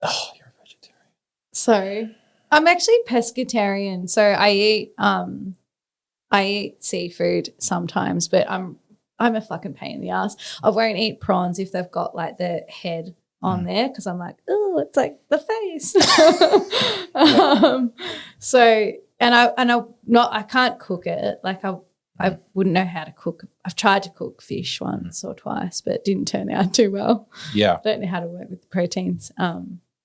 Speaker 2: You're a vegetarian.
Speaker 1: So I'm actually pescatarian. So I eat seafood sometimes, but I'm a fucking pain in the ass. I won't eat prawns if they've got like the head on there because I'm like, oh, it's like the face. I can't cook it. Like I wouldn't know how to cook. I've tried to cook fish once or twice, but it didn't turn out too well. Yeah. I don't know how to work with the proteins.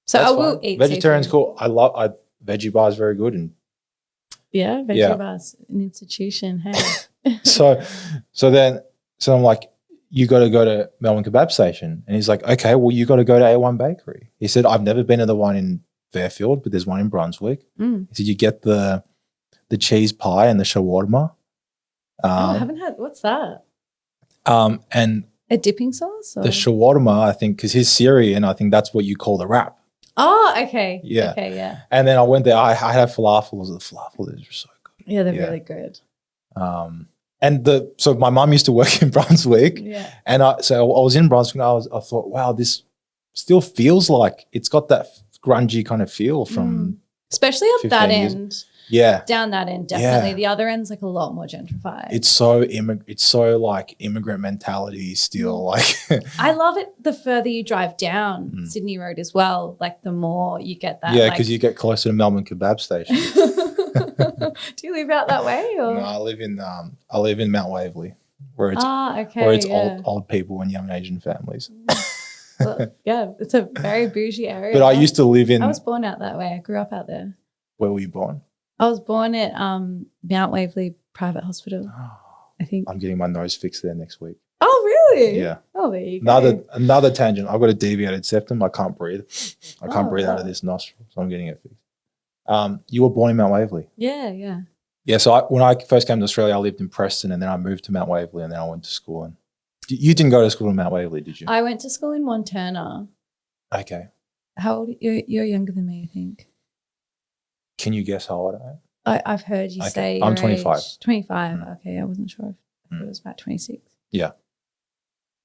Speaker 1: So I will eat
Speaker 2: vegetarian's
Speaker 1: seafood.
Speaker 2: cool. Veggie bar is very good. And
Speaker 1: veggie bar's an institution. Hey.
Speaker 2: So I'm like, you got to go to Melbourne Kebab Station. And he's like, okay, well, you got to go to A1 Bakery. He said, I've never been to the one in Fairfield, but there's one in Brunswick. He said, you get the cheese pie and the shawarma.
Speaker 1: I haven't had, what's that?
Speaker 2: And
Speaker 1: a dipping sauce? Or?
Speaker 2: The shawarma, I think, because he's Syrian, I think that's what you call the wrap.
Speaker 1: Oh, okay.
Speaker 2: Yeah.
Speaker 1: Okay, yeah.
Speaker 2: And then I went there, I had falafels. The falafels are so good.
Speaker 1: Yeah, they're really good.
Speaker 2: So my mum used to work in Brunswick,
Speaker 1: Yeah.
Speaker 2: and I was in Brunswick. And I thought, wow, this still feels like it's got that grungy kind of feel from,
Speaker 1: especially up that
Speaker 2: 15 years.
Speaker 1: end.
Speaker 2: Yeah,
Speaker 1: Down that end, definitely.
Speaker 2: Yeah.
Speaker 1: The other end's like a lot more gentrified.
Speaker 2: it's so like immigrant mentality still. Like,
Speaker 1: I love it the further you drive down Sydney Road as well. Like the more you get that.
Speaker 2: yeah, because you get closer to Melbourne Kebab Station.
Speaker 1: Do you live out that way? Or?
Speaker 2: No, I live in Mount Waverley, where it's old people and young Asian families.
Speaker 1: Well, yeah, it's a very bougie area.
Speaker 2: But I used to live in.
Speaker 1: I was born out that way. I grew up out there.
Speaker 2: Where were you born?
Speaker 1: I was born at Mount Waverley Private Hospital. I think.
Speaker 2: I'm getting my nose fixed there next week.
Speaker 1: Oh, really?
Speaker 2: Yeah.
Speaker 1: Oh, there you go.
Speaker 2: Another tangent. I've got a deviated septum. I can't breathe. I can't breathe out of this nostril, so I'm getting it fixed. You were born in Mount Waverley.
Speaker 1: Yeah, yeah.
Speaker 2: Yeah. So when I first came to Australia, I lived in Preston, and then I moved to Mount Waverley, and then I went to school. And you didn't go to school in Mount Waverley, did you?
Speaker 1: I went to school in Montana.
Speaker 2: Okay.
Speaker 1: How old? You're younger than me, I think.
Speaker 2: Can you guess how old I am?
Speaker 1: I've heard you say
Speaker 2: I'm
Speaker 1: your
Speaker 2: 25.
Speaker 1: age. 25. Okay, I wasn't sure if it was about 26.
Speaker 2: Yeah.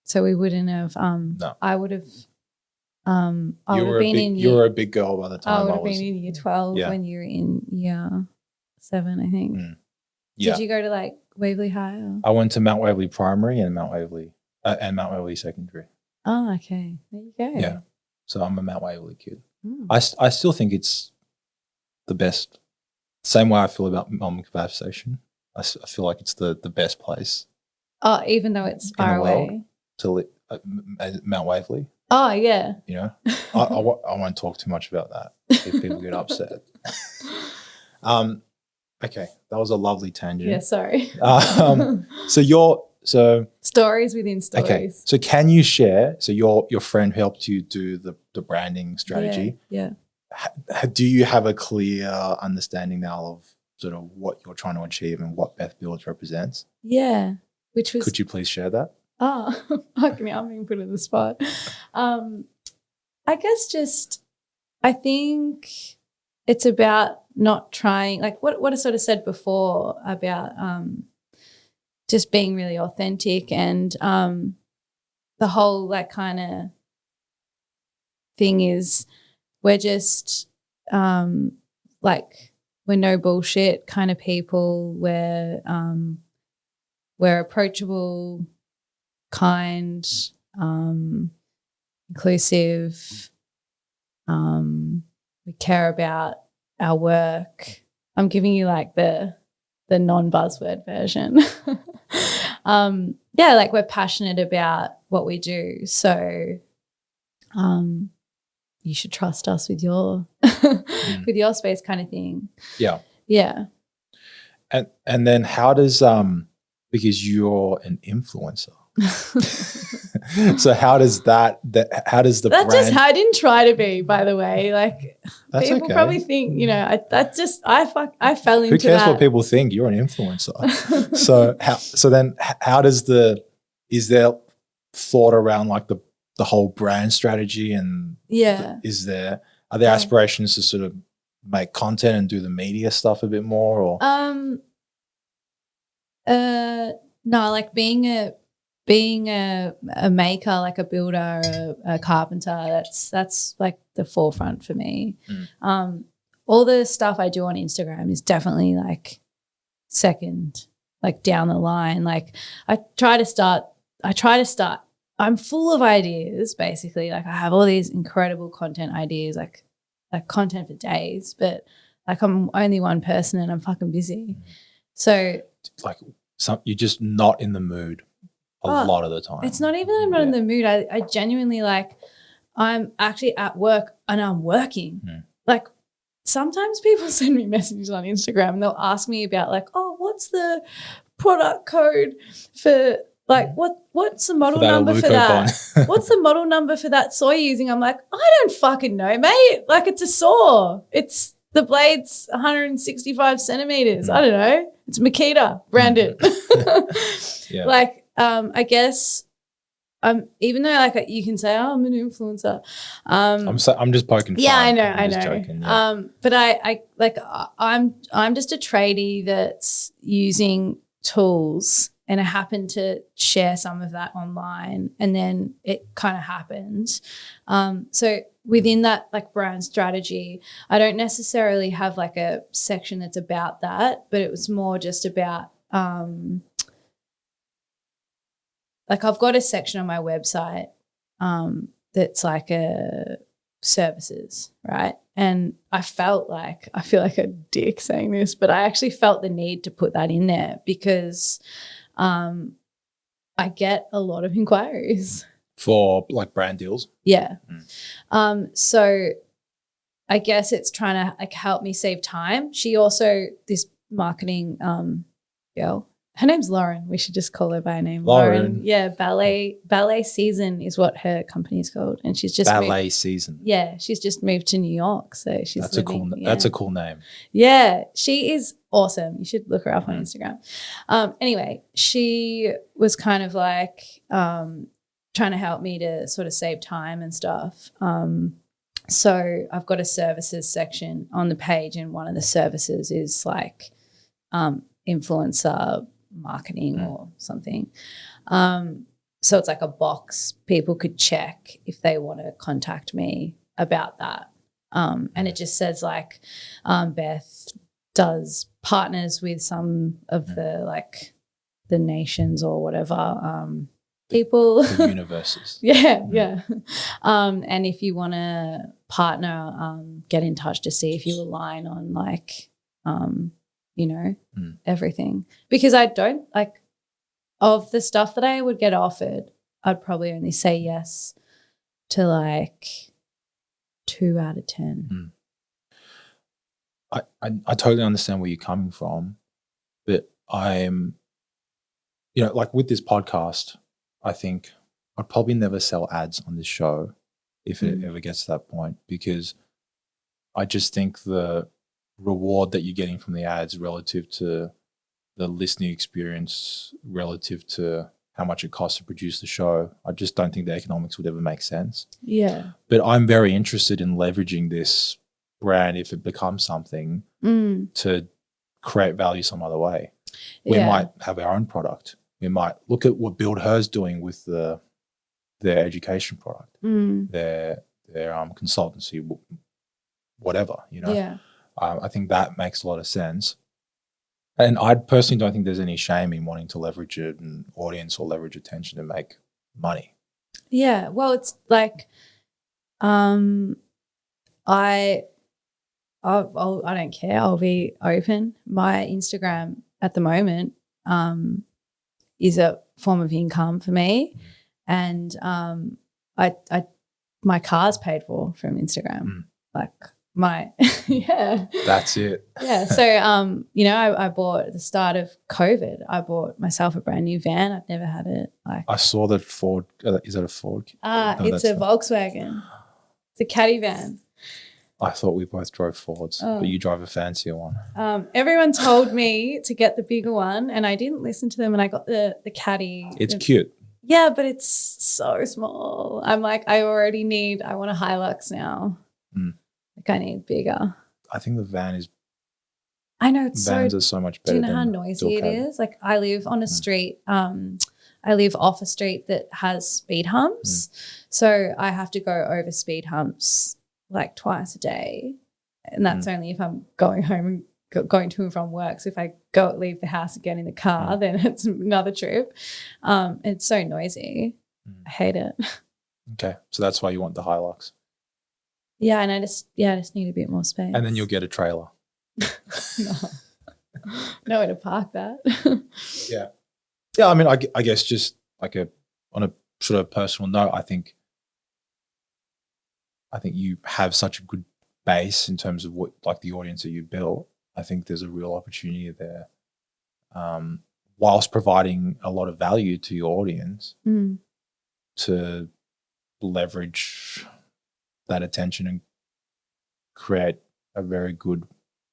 Speaker 1: So we wouldn't have.
Speaker 2: No.
Speaker 1: I would have. I would have been in.
Speaker 2: You were a big girl by the time
Speaker 1: I would have been in year 12 when you were in year 7, I think.
Speaker 2: Yeah.
Speaker 1: Did you go to like Waverley High? Or?
Speaker 2: I went to Mount Waverley Primary and Mount Waverley Secondary.
Speaker 1: Oh, okay. There you go.
Speaker 2: Yeah. So I'm a Mount Waverley kid. I still think it's the best. Same way I feel about Melbourne Kebab Station. I feel like it's the best place.
Speaker 1: Oh, even though it's far away.
Speaker 2: To live Mount Waverley.
Speaker 1: Oh, yeah.
Speaker 2: You know, I won't talk too much about that if people get upset. Okay, that was a lovely tangent.
Speaker 1: Yeah, sorry.
Speaker 2: So
Speaker 1: stories within stories.
Speaker 2: Okay, so can you share? So your friend helped you do the branding strategy.
Speaker 1: Yeah.
Speaker 2: Do you have a clear understanding now of sort of what you're trying to achieve and what Beth Builds represents?
Speaker 1: Yeah. Which was.
Speaker 2: Could you please share that?
Speaker 1: Oh, fucking hell, I'm being put in the spot. I guess I think it's about not trying, like what I sort of said before about just being really authentic and the whole like kind of thing is we're just like we're no bullshit kind of people. We're approachable, kind, inclusive. We care about our work. I'm giving you like the non-buzzword version. Yeah, like we're passionate about what we do. So you should trust us with your with your space kind of thing.
Speaker 2: Yeah.
Speaker 1: Yeah.
Speaker 2: And then how does because you're an influencer. So how does the brand
Speaker 1: just I didn't try to be, by the way. Like
Speaker 2: that's
Speaker 1: people
Speaker 2: okay.
Speaker 1: probably think, you know, I fell into that.
Speaker 2: Who cares what people think? You're an influencer. Is there thought around like the whole brand strategy and are there aspirations to sort of make content and do the media stuff a bit more or
Speaker 1: no, like being a maker, like a builder, a carpenter, that's like the forefront for me. All the stuff I do on Instagram is definitely like second, like down the line. Like I try to start, I'm full of ideas basically. Like I have all these incredible content ideas, like content for days, but like I'm only one person and I'm fucking busy. So
Speaker 2: like you're just not in the mood a lot of the time.
Speaker 1: It's not even I'm not in the mood. I genuinely like I'm actually at work and I'm working. Like sometimes people send me messages on Instagram and they'll ask me about like, oh, what's the product code for like what's the model number for that? What's the model number for that saw you're using? I'm like, I don't fucking know, mate. Like it's a saw. It's the blade's 165 centimeters. I don't know. It's Makita branded.
Speaker 2: Yeah.
Speaker 1: Like I guess even though like you can say, oh, I'm an influencer.
Speaker 2: I'm just poking fun.
Speaker 1: Yeah, I know.
Speaker 2: I'm just joking, yeah.
Speaker 1: But I like I'm just a tradie that's using tools, and I happened to share some of that online, and then it kind of happened. So within that like brand strategy, I don't necessarily have like a section that's about that, but it was more just about like I've got a section on my website that's like a services, right? And I feel like a dick saying this, but I actually felt the need to put that in there because I get a lot of inquiries.
Speaker 2: For like brand deals?
Speaker 1: Yeah. So I guess it's trying to like help me save time. She also, this marketing girl, her name's Lauren. We should just call her by her name. Lauren. Yeah, Ballet Season is what her company's called. And she's just
Speaker 2: Ballet Season.
Speaker 1: Yeah, she's just moved to New York. So she's
Speaker 2: That's a cool name.
Speaker 1: Yeah, she is awesome. You should look her up on Instagram. Anyway, she was kind of like trying to help me to sort of save time and stuff. So I've got a services section on the page, and one of the services is like influencer marketing or something. So it's like a box people could check if they want to contact me about that. And it just says like Beth does partners with some of the like the nations or whatever people.
Speaker 2: The universes.
Speaker 1: Yeah. And if you want to partner, get in touch to see if you align on like everything. Because I don't like of the stuff that I would get offered, I'd probably only say yes to like 2 out of 10.
Speaker 2: I totally understand where you're coming from, but I'm, like with this podcast, I think I'd probably never sell ads on this show if it ever gets to that point, because I just think the reward that you're getting from the ads relative to the listening experience, relative to how much it costs to produce the show, I just don't think the economics would ever make sense.
Speaker 1: Yeah.
Speaker 2: But I'm very interested in leveraging this brand if it becomes something to create value some other way. We might have our own product. We might look at what Build Her's doing with their education product, their consultancy, whatever,
Speaker 1: Yeah.
Speaker 2: I think that makes a lot of sense. And I personally don't think there's any shame in wanting to leverage an audience or leverage attention to make money.
Speaker 1: Yeah. Well, it's like I don't care. I'll be open. My Instagram at the moment is a form of income for me, and my car's paid for from Instagram. Like my
Speaker 2: That's it.
Speaker 1: Yeah. So I bought at the start of COVID. I bought myself a brand new van. I've never had it. Like
Speaker 2: I saw that Ford. Is that a Ford?
Speaker 1: No, it's a Volkswagen. It's a caddy van.
Speaker 2: I thought we both drove Fords, but you drive a fancier one.
Speaker 1: Everyone told me to get the bigger one, and I didn't listen to them, and I got the caddy.
Speaker 2: It's cute.
Speaker 1: Yeah, but it's so small. I'm like, I want a Hilux now. Like I need bigger.
Speaker 2: I think the van is.
Speaker 1: I know it's
Speaker 2: vans are so much better.
Speaker 1: Do you know how noisy it is? Like I live on a street. I live off a street that has speed humps, so I have to go over speed humps like twice a day, and that's only if I'm going home and going to and from work. So if I leave the house and get in the car, then it's another trip. It's so noisy. I hate it.
Speaker 2: Okay, so that's why you want the Hilux.
Speaker 1: Yeah, and I just need a bit more space.
Speaker 2: And then you'll get a trailer.
Speaker 1: Nowhere to park that.
Speaker 2: Yeah. I mean, I guess just like on a sort of personal note, I think you have such a good base in terms of what like the audience that you built. I think there's a real opportunity there, whilst providing a lot of value to your audience to leverage that attention and create a very good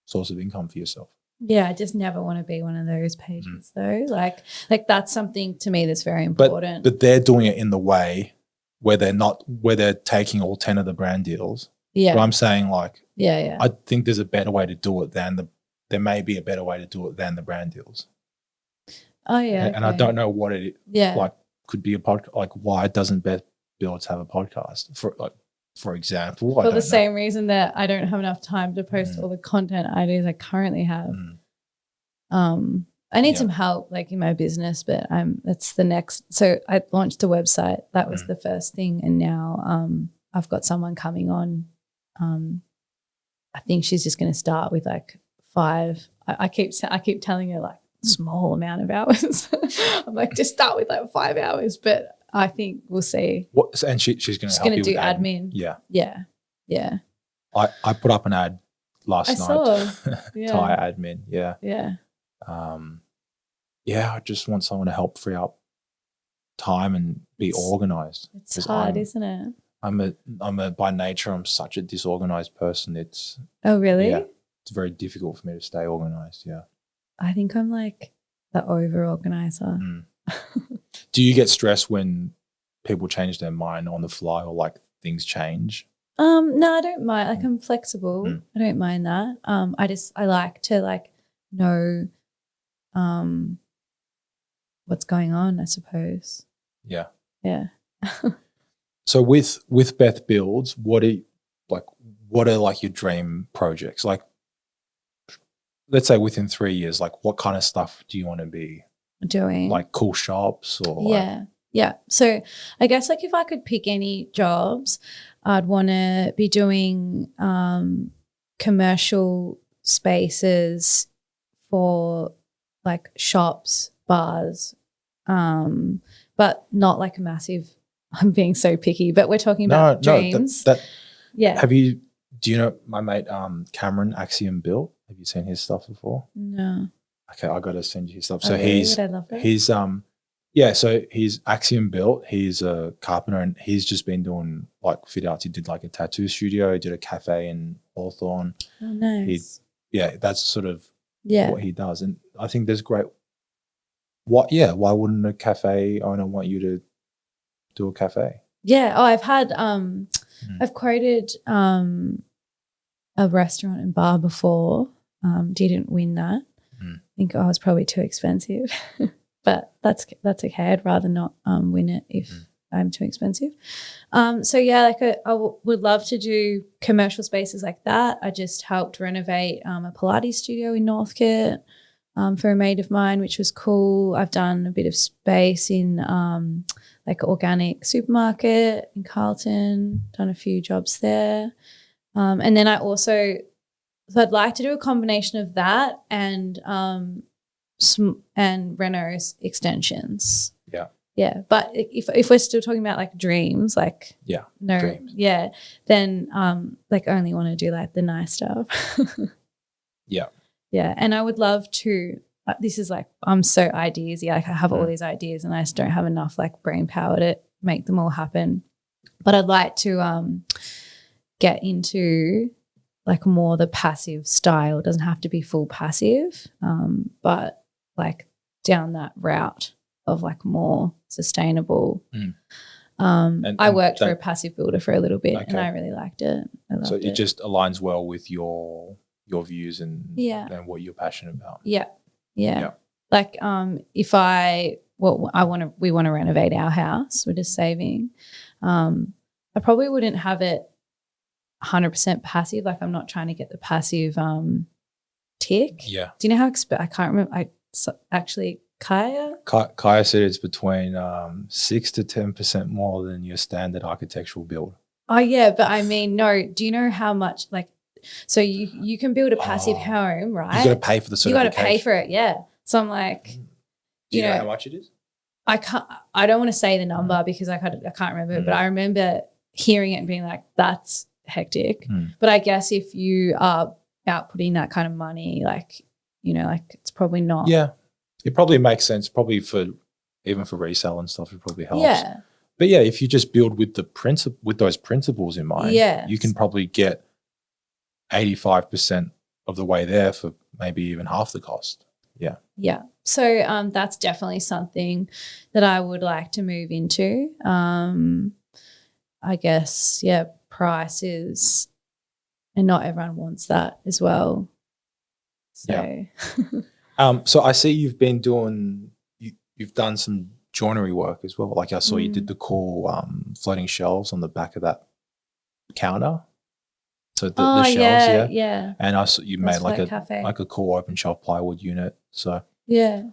Speaker 2: source of income for yourself.
Speaker 1: Yeah, I just never want to be one of those pages though. Like that's something to me that's very important.
Speaker 2: But they're doing it in the way where they're taking all 10 of the brand deals. Yeah. But I'm saying like, I think there's a better way to do it there may be a better way to do it than the brand deals.
Speaker 1: Oh yeah.
Speaker 2: And I don't know what it
Speaker 1: Yeah.
Speaker 2: like could be a podcast. Like, why doesn't Beth Builds have a podcast? For example,
Speaker 1: For the same reason that I don't have enough time to post all the content ideas I currently have. I need some help like in my business, but that's the next. So I launched a website. That was the first thing, and now I've got someone coming on. I think she's just going to start with like 5. I keep telling her like small amount of hours. I'm like, just start with like 5 hours, but I think we'll see.
Speaker 2: What? And she's going to help you
Speaker 1: do
Speaker 2: with
Speaker 1: admin. Yeah.
Speaker 2: I put up an ad last night.
Speaker 1: Saw.
Speaker 2: Thai admin. Yeah.
Speaker 1: Yeah.
Speaker 2: I just want someone to help free up time and be organized.
Speaker 1: It's hard, isn't it?
Speaker 2: I'm a by nature, I'm such a disorganized person. It's
Speaker 1: really?
Speaker 2: Yeah, it's very difficult for me to stay organized. Yeah.
Speaker 1: I think I'm like the over organizer.
Speaker 2: Do you get stressed when people change their mind on the fly or like things change?
Speaker 1: No, I don't mind. Like I'm flexible. I don't mind that. I like to like know what's going on, I suppose.
Speaker 2: Yeah.
Speaker 1: Yeah.
Speaker 2: So with Beth Builds, what are like your dream projects? Like, let's say within 3 years, like what kind of stuff do you want to be
Speaker 1: doing?
Speaker 2: Like cool shops or
Speaker 1: Yeah. So I guess like if I could pick any jobs, I'd want to be doing commercial spaces for like shops, bars, but not like a massive. I'm being so picky, but we're talking about dreams. Yeah.
Speaker 2: Do you know my mate Cameron Axiom Built? Have you seen his stuff before?
Speaker 1: No.
Speaker 2: Okay, I got to send you his stuff.
Speaker 1: Oh,
Speaker 2: so
Speaker 1: really? Would I love that?
Speaker 2: So he's Axiom Built. He's a carpenter and he's just been doing like fit outs. He did like a tattoo studio, he did a cafe in Hawthorne.
Speaker 1: Oh, nice.
Speaker 2: That's sort of what he does. And I think there's great why wouldn't a cafe owner want you to do a cafe?
Speaker 1: Yeah. Oh, I've had I've quoted a restaurant and bar before. Didn't win that. I think I was probably too expensive. But that's okay. I'd rather not win it if I'm too expensive. So yeah, like I would love to do commercial spaces like that. I just helped renovate a Pilates studio in Northcote for a mate of mine, which was cool. I've done a bit of space in like organic supermarket in Carlton, done a few jobs there. And then I'd like to do a combination of that and Renault's extensions. Yeah. But if we're still talking about like dreams, like dreams. Then like only want to do like the nice stuff. Yeah. And I would love to. This is like I'm so ideasy. Like I have all these ideas and I just don't have enough like brain power to make them all happen. But I'd like to get into like more the passive style. It doesn't have to be full passive, but like down that route of like more sustainable. I worked for a passive builder for a little bit and I really liked it.
Speaker 2: So it just aligns well with your views and what you're passionate about.
Speaker 1: Yeah. Like if we want to renovate our house, we're just saving. I probably wouldn't have it 100% passive. Like I'm not trying to get the passive tick.
Speaker 2: Yeah.
Speaker 1: Do you know how I can't remember.
Speaker 2: Kaya said it's between 6 to 10% more than your standard architectural build.
Speaker 1: Oh yeah, but I mean, no. Do you know how much like? So you can build a passive home, right?
Speaker 2: You got to pay for the certification.
Speaker 1: You got to pay for it, yeah. So I'm like,
Speaker 2: do you know how much it is?
Speaker 1: I don't want to say the number because I can't remember it, but I remember hearing it and being like, that's hectic. But I guess if you are outputting that kind of money, like, you know, like it's probably not.
Speaker 2: Yeah. It probably makes sense. Probably even for resale and stuff, it probably helps.
Speaker 1: Yeah.
Speaker 2: But yeah, if you just build with those principles in mind, you can probably get 85% of the way there for maybe even half the cost. Yeah.
Speaker 1: Yeah. So that's definitely something that I would like to move into. I guess, prices, and not everyone wants that as well. So
Speaker 2: so I see you've been doing you've done some joinery work as well. Like I saw you did the cool floating shelves on the back of that counter. So the shelves,
Speaker 1: yeah.
Speaker 2: And I saw you made like
Speaker 1: a
Speaker 2: a cool open shelf plywood unit. So
Speaker 1: yeah.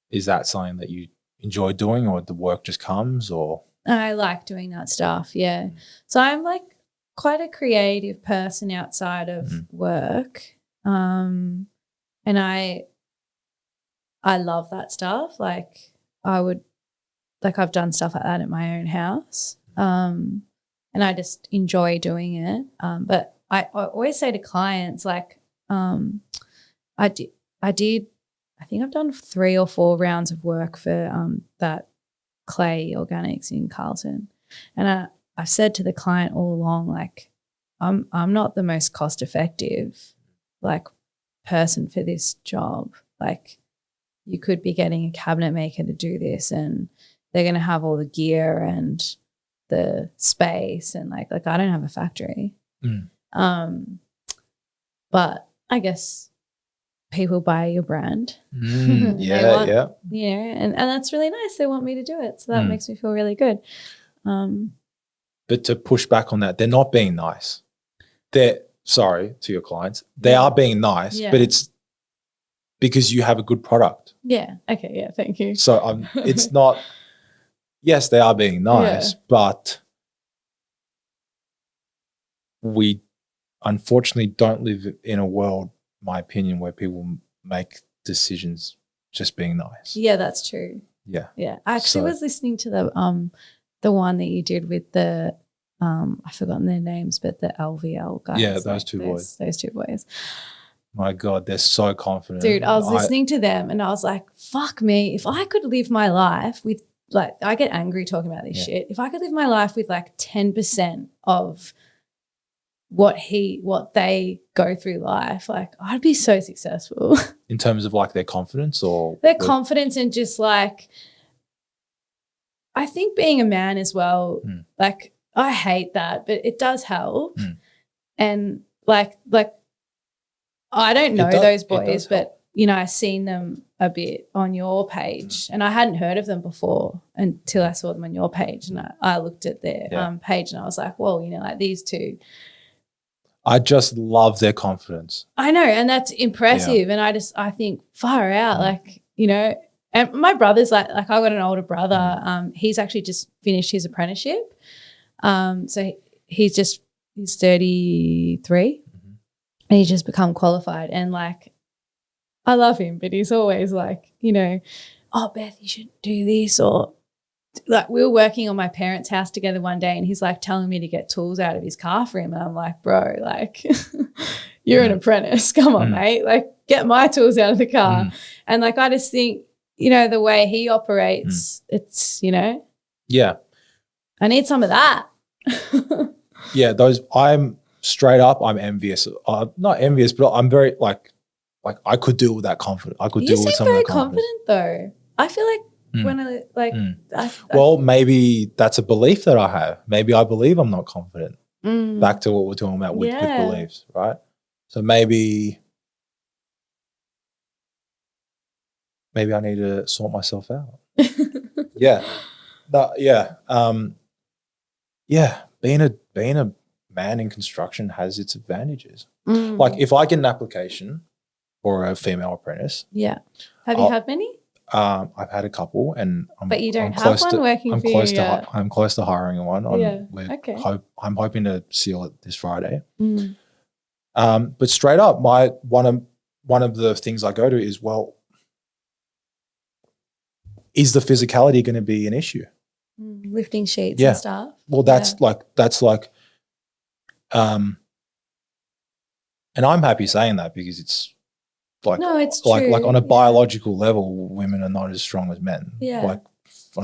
Speaker 2: is that something that you enjoy doing, or the work just comes, or?
Speaker 1: I like doing that stuff, yeah. So I'm like quite a creative person outside of work. And I love that stuff. Like I've done stuff like that at my own house. And I just enjoy doing it. But I always say to clients, like, I think I've done 3 or 4 rounds of work for that clay organics in Carlton. And I've said to the client all along, like, I'm not the most cost effective like person for this job. Like, you could be getting a cabinet maker to do this, and they're going to have all the gear and the space, and like I don't have a factory. But I guess people buy your brand.
Speaker 2: Yeah.
Speaker 1: You know, and that's really nice. They want me to do it. So that makes me feel really good.
Speaker 2: But to push back on that, they're not being nice. Sorry to your clients. They are being nice, but it's because you have a good product.
Speaker 1: Yeah. Okay. Yeah. Thank you.
Speaker 2: So it's not, yes, they are being nice, but we unfortunately don't live in a world, my opinion, where people make decisions just being nice.
Speaker 1: Yeah, that's true.
Speaker 2: Yeah.
Speaker 1: Yeah. I actually was listening to the one that you did with the I've forgotten their names, but the LVL guys.
Speaker 2: Yeah, those two boys.
Speaker 1: Those 2 boys.
Speaker 2: My God, they're so confident.
Speaker 1: Dude, I was listening to them and I was like, fuck me. If I could live my life with, like, I get angry talking about this shit. If I could live my life with like 10% of what they go through life, like, I'd be so successful.
Speaker 2: In terms of like their confidence, or
Speaker 1: their confidence, and just like, I think being a man as well, like, I hate that, but it does help. And like I don't know those boys, but you know, I've seen them a bit on your page, and I hadn't heard of them before until I saw them on your page, and I looked at their page, and I was like, well, you know, like, these two,
Speaker 2: I just love their confidence.
Speaker 1: I know, and that's impressive. And I think far out, like, you know. And my brother's like I've got an older brother. He's actually just finished his apprenticeship. So he's 33 and he's just become qualified. And like, I love him, but he's always like, you know, oh, Beth, you should do this. Or like, we were working on my parents' house together one day, and he's like telling me to get tools out of his car for him. And I'm like, bro, like, you're an apprentice. Come on, mate. Like, get my tools out of the car. And like, I just think, you know, the way he operates, it's, you know.
Speaker 2: Yeah.
Speaker 1: I need some of that.
Speaker 2: Yeah, I'm straight up, I'm envious. Not envious, but I'm very like I could deal with that confidence. I could deal with some of that confidence.
Speaker 1: You seem very confident, though. I feel like when I like
Speaker 2: well, maybe that's a belief that I have. Maybe I believe I'm not confident. Back to what we're talking about with beliefs, right? So maybe I need to sort myself out. Yeah. Being a man in construction has its advantages. Like, if I get an application for a female apprentice.
Speaker 1: Yeah. Have you had many?
Speaker 2: I've had a couple, and
Speaker 1: but you don't have one working for you yet.
Speaker 2: I'm close to hiring one.
Speaker 1: Okay.
Speaker 2: I'm hoping to seal it this Friday. But straight up, one of the things I go to is, well, is the physicality going to be an issue?
Speaker 1: Lifting sheets and stuff.
Speaker 2: Well, that's and I'm happy saying that, because it's like,
Speaker 1: no, it's
Speaker 2: like,
Speaker 1: true.
Speaker 2: Like, on a biological level, women are not as strong as men. Yeah. Like,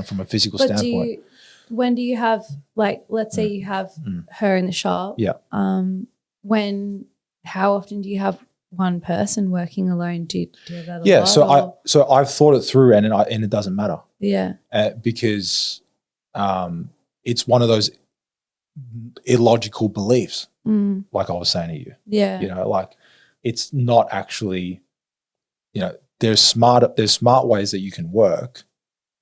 Speaker 2: from a physical standpoint.
Speaker 1: When do you have, like, let's say you have her in the shop.
Speaker 2: Yeah.
Speaker 1: How often do you have one person working alone? Do you have that
Speaker 2: a lot? So I've thought it through, and it doesn't matter.
Speaker 1: Yeah.
Speaker 2: Because it's one of those illogical beliefs, like I was saying to you.
Speaker 1: Yeah.
Speaker 2: You know, like, it's not actually, you know, there's smart ways that you can work,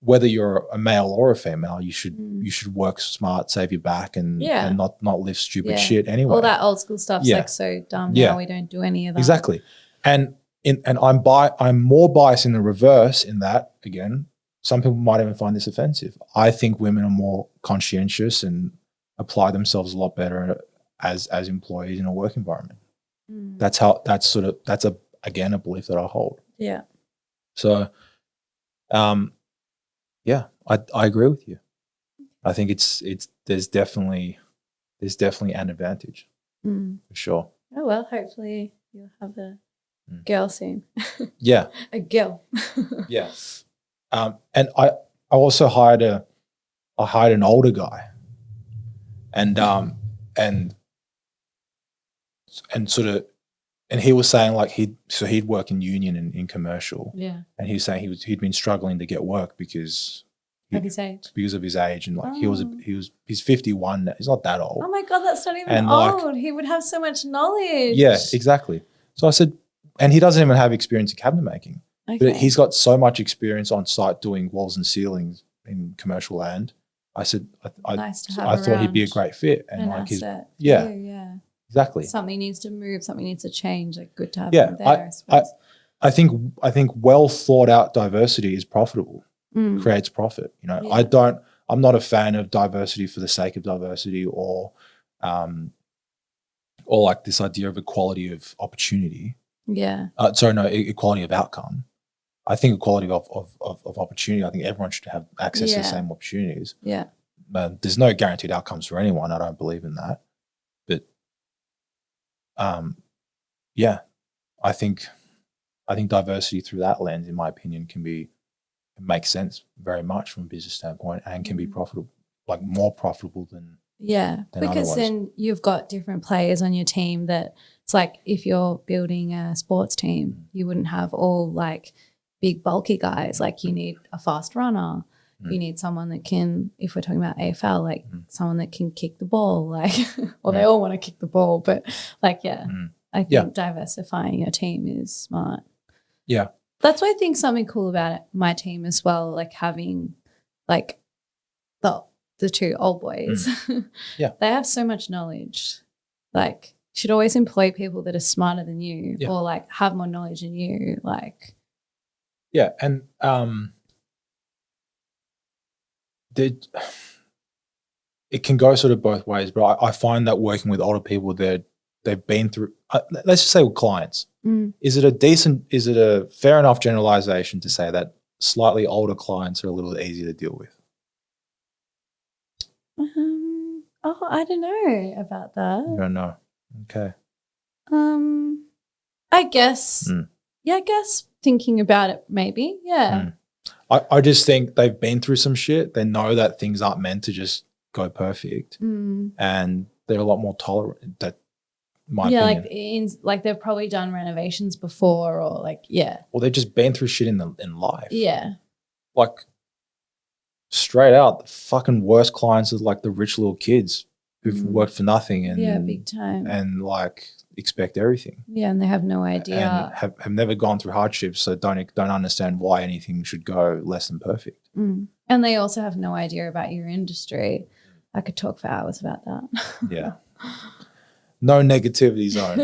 Speaker 2: whether you're a male or a female, you should work smart, save your back, and not lift stupid shit anyway.
Speaker 1: All that old school stuff's like so dumb now. We don't do any of that.
Speaker 2: Exactly. And I'm more biased in the reverse in that, again, some people might even find this offensive. I think women are more conscientious and apply themselves a lot better as employees in a work environment. That's again a belief that I hold.
Speaker 1: Yeah.
Speaker 2: So I agree with you. I think there's definitely an advantage for sure.
Speaker 1: Oh well, hopefully you'll have a girl soon.
Speaker 2: Yeah.
Speaker 1: A girl.
Speaker 2: Yeah. And I also hired an older guy, and he was saying like he'd work in union and in commercial.
Speaker 1: Yeah.
Speaker 2: And he was saying he'd been struggling to get work because
Speaker 1: of his age.
Speaker 2: Because of his age, and like he's 51 now. He's not that old.
Speaker 1: Oh my God, that's not even old. Like, he would have so much knowledge.
Speaker 2: Yeah, exactly. So I said, and he doesn't even have experience in cabinet making. Okay. But he's got so much experience on site doing walls and ceilings in commercial land. I said, I thought he'd be a great fit. And like
Speaker 1: yeah.
Speaker 2: Exactly.
Speaker 1: Something needs to move, something needs to change. Like good to have him there, I suppose.
Speaker 2: I think well thought out diversity is profitable, creates profit. You know, I'm not a fan of diversity for the sake of diversity or like this idea of equality of opportunity.
Speaker 1: Yeah.
Speaker 2: Equality of outcome. I think equality of opportunity. I think everyone should have access to the same opportunities.
Speaker 1: Yeah.
Speaker 2: There's no guaranteed outcomes for anyone. I don't believe in that. But I think diversity through that lens, in my opinion, can make sense very much from a business standpoint and can be profitable, like more profitable than
Speaker 1: because
Speaker 2: otherwise.
Speaker 1: Then you've got different players on your team that it's like if you're building a sports team, you wouldn't have all like big bulky guys. Like you need a fast runner. You need someone that can, if we're talking about AFL, like someone that can kick the ball, like, well, they all want to kick the ball, but like, I think diversifying your team is smart.
Speaker 2: Yeah.
Speaker 1: That's why I think something cool about my team as well, like having like the two old boys.
Speaker 2: Yeah.
Speaker 1: They have so much knowledge. Like you should always employ people that are smarter than you or like have more knowledge than you. Like.
Speaker 2: Yeah. And, it can go sort of both ways, but I find that working with older people, they've been through. Let's just say with clients, is it a fair enough generalization to say that slightly older clients are a little easier to deal with?
Speaker 1: I don't know about that.
Speaker 2: You don't know. Okay.
Speaker 1: I guess. Yeah, I guess thinking about it, maybe. Yeah.
Speaker 2: I just think they've been through some shit. They know that things aren't meant to just go perfect, and they're a lot more tolerant. That my opinion.
Speaker 1: Like they've probably done renovations before, or like
Speaker 2: Well, they've just been through shit in life.
Speaker 1: Yeah.
Speaker 2: Like straight out, the fucking worst clients are like the rich little kids who've worked for nothing and
Speaker 1: big time,
Speaker 2: and like expect everything.
Speaker 1: Yeah, and they have no idea.
Speaker 2: And have never gone through hardships, so don't understand why anything should go less than perfect.
Speaker 1: And they also have no idea about your industry. I could talk for hours about that.
Speaker 2: Yeah. No negativity zone.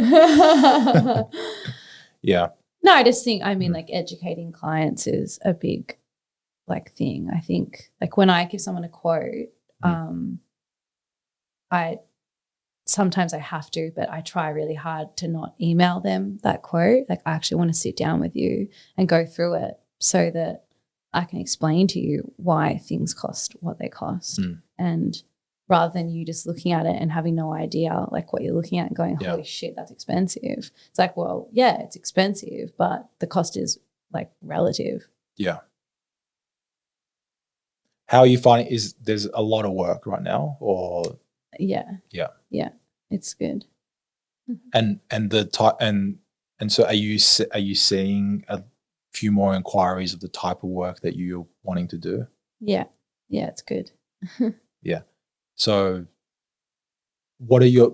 Speaker 2: Yeah.
Speaker 1: No, I just think, like educating clients is a big like thing. I think like when I give someone a quote, sometimes I have to, but I try really hard to not email them that quote. Like I actually want to sit down with you and go through it so that I can explain to you why things cost what they cost. And rather than you just looking at it and having no idea like what you're looking at and going, holy shit, that's expensive. It's like, well, yeah, it's expensive, but the cost is like relative.
Speaker 2: Yeah. How are you finding there's a lot of work right now or?
Speaker 1: Yeah, it's good.
Speaker 2: And so are you seeing a few more inquiries of the type of work that you're wanting to do?
Speaker 1: Yeah, it's good.
Speaker 2: Yeah. So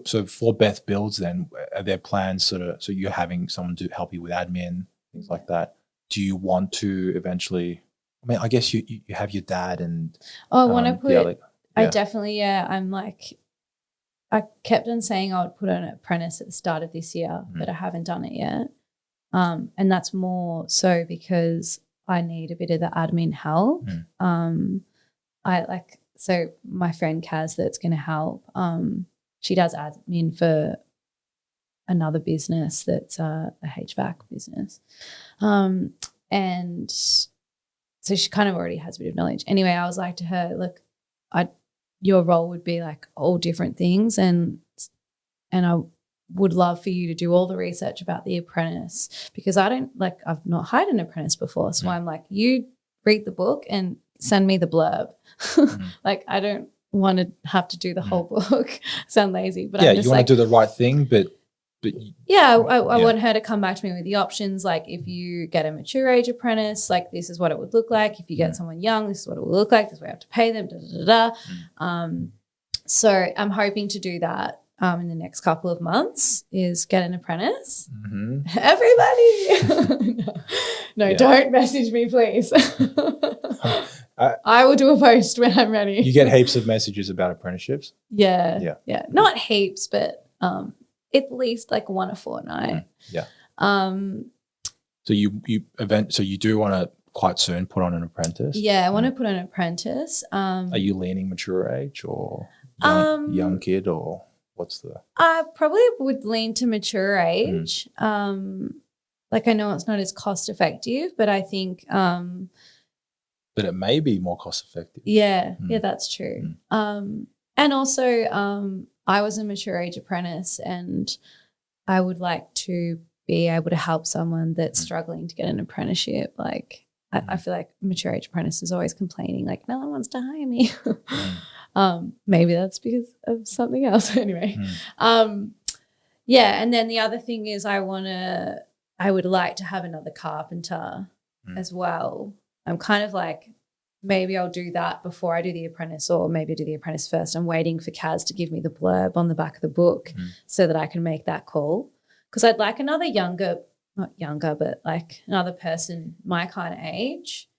Speaker 2: so for Beth Builds then, are there plans so you're having someone to help you with admin, things like that? Do you want to eventually I mean, I guess you have your dad and
Speaker 1: I want to put. I
Speaker 2: yeah.
Speaker 1: definitely, I'm like, I kept on saying I would put an apprentice at the start of this year, but I haven't done it yet. And that's more so because I need a bit of the admin help. So my friend Kaz that's going to help, she does admin for another business that's a HVAC business. And so she kind of already has a bit of knowledge. Anyway, I was like to her, look, your role would be like all different things and I would love for you to do all the research about the apprentice because I've not hired an apprentice before. So I'm like, you read the book and send me the blurb. Like I don't want to have to do the whole book. Sound lazy, but I'm just
Speaker 2: you want to do the right thing, but
Speaker 1: I want her to come back to me with the options. Like if you get a mature age apprentice, like this is what it would look like. If you get someone young, this is what it will look like. This is what you have to pay them. So I'm hoping to do that in the next couple of months is get an apprentice. Everybody. No, don't message me, please. I will do a post when I'm ready.
Speaker 2: You get heaps of messages about apprenticeships?
Speaker 1: Yeah. Not heaps, but at least like one a fortnight.
Speaker 2: So you do want to quite soon put on an apprentice?
Speaker 1: Yeah, I want to put on an apprentice.
Speaker 2: Are you leaning mature age or young kid or what's the?
Speaker 1: I probably would lean to mature age. Like I know it's not as cost effective, but I think
Speaker 2: but it may be more cost effective.
Speaker 1: Yeah, that's true. And also I was a mature age apprentice and I would like to be able to help someone that's struggling to get an apprenticeship. Like I feel like mature age apprentice is always complaining like no one wants to hire me. Maybe that's because of something else. Anyway. And then the other thing is I would like to have another carpenter as well. I'm kind of like maybe I'll do that before I do the apprentice or maybe do the apprentice first. I'm waiting for Kaz to give me the blurb on the back of the book so that I can make that call because I'd like another not younger, but like another person my kind of age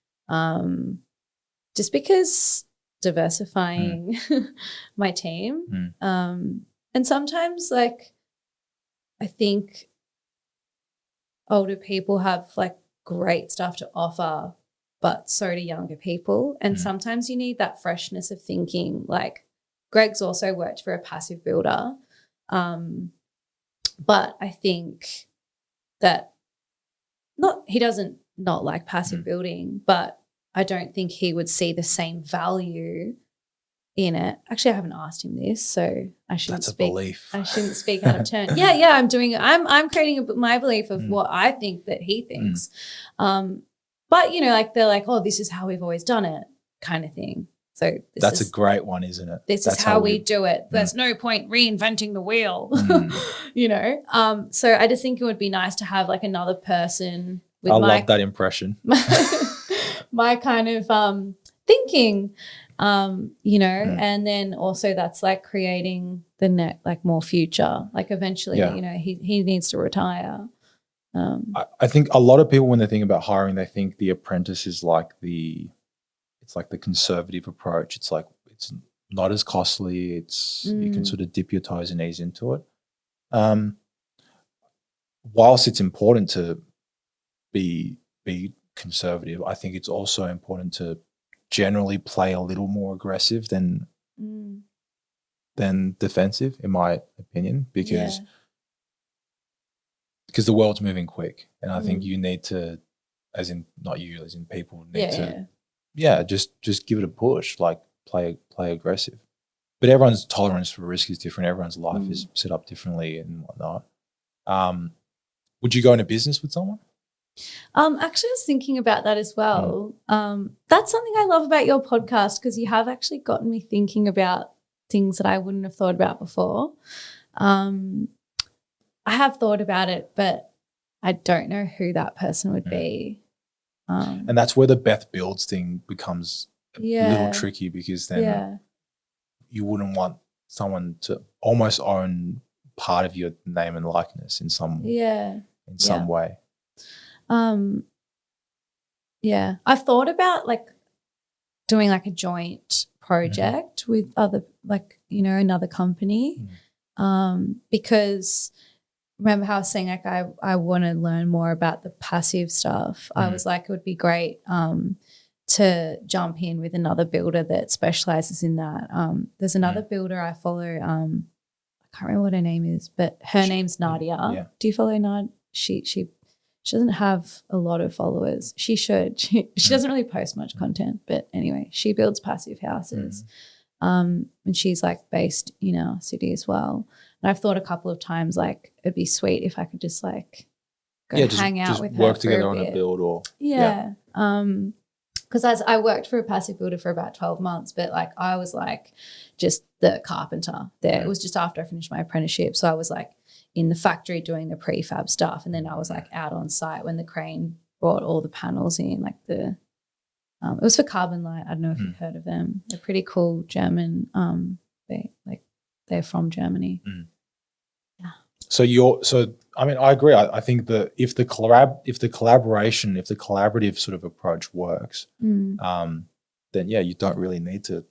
Speaker 1: just because diversifying my team. And sometimes like I think older people have like great stuff to offer but so do younger people. And sometimes you need that freshness of thinking. Like Greg's also worked for a passive builder. But I think that he doesn't not like passive building, but I don't think he would see the same value in it. Actually, I haven't asked him this, so I shouldn't speak.
Speaker 2: Belief.
Speaker 1: I shouldn't speak out of turn. Yeah, I'm doing it. I'm creating my belief of what I think that he thinks. But, like they're like, oh, this is how we've always done it kind of thing. So
Speaker 2: that's a great one, isn't it?
Speaker 1: This is how we do it. There's no point reinventing the wheel, So I just think it would be nice to have like another person with
Speaker 2: love that impression.
Speaker 1: my kind of thinking, and then also that's like creating the like more future. Like eventually, he needs to retire.
Speaker 2: I think a lot of people when they think about hiring, they think the apprentice is like the conservative approach. It's like it's not as costly. It's you can sort of dip your toes and ease into it. Whilst it's important to be conservative, I think it's also important to generally play a little more aggressive than defensive, in my opinion, because the world's moving quick, and I think you need to, as in people need to, just give it a push, like play aggressive. But everyone's tolerance for risk is different. Everyone's life is set up differently and whatnot. Would you go into business with someone?
Speaker 1: Actually, I was thinking about that as well. That's something I love about your podcast because you have actually gotten me thinking about things that I wouldn't have thought about before. I have thought about it, but I don't know who that person would be.
Speaker 2: And that's where the Beth Builds thing becomes a little tricky because then you wouldn't want someone to almost own part of your name and likeness in some way.
Speaker 1: Yeah. I've thought about like doing like a joint project with other, like, you know, another company. Because remember how I was saying like I want to learn more about the passive stuff. I was like, it would be great to jump in with another builder that specializes in that. There's another builder I follow. I can't remember what her name is, but her name's Nadia.
Speaker 2: Yeah.
Speaker 1: Do you follow Nadia? She doesn't have a lot of followers. She should. She doesn't really post much content, but anyway, she builds passive houses. And she's like based in our city as well. And I've thought a couple of times like it'd be sweet if I could just like go hang out with her.
Speaker 2: Work together on a build or
Speaker 1: because as I worked for a passive builder for about 12 months, but like I was like just the carpenter there. It was just after I finished my apprenticeship. So I was like in the factory doing the prefab stuff, and then I was like out on site when the crane brought all the panels in, like it was for Carbon Light. I don't know if you've heard of them. They're pretty cool German. They're from Germany. Yeah.
Speaker 2: So I mean, I agree. I think that if the collaborative sort of approach works, then yeah, you don't really need to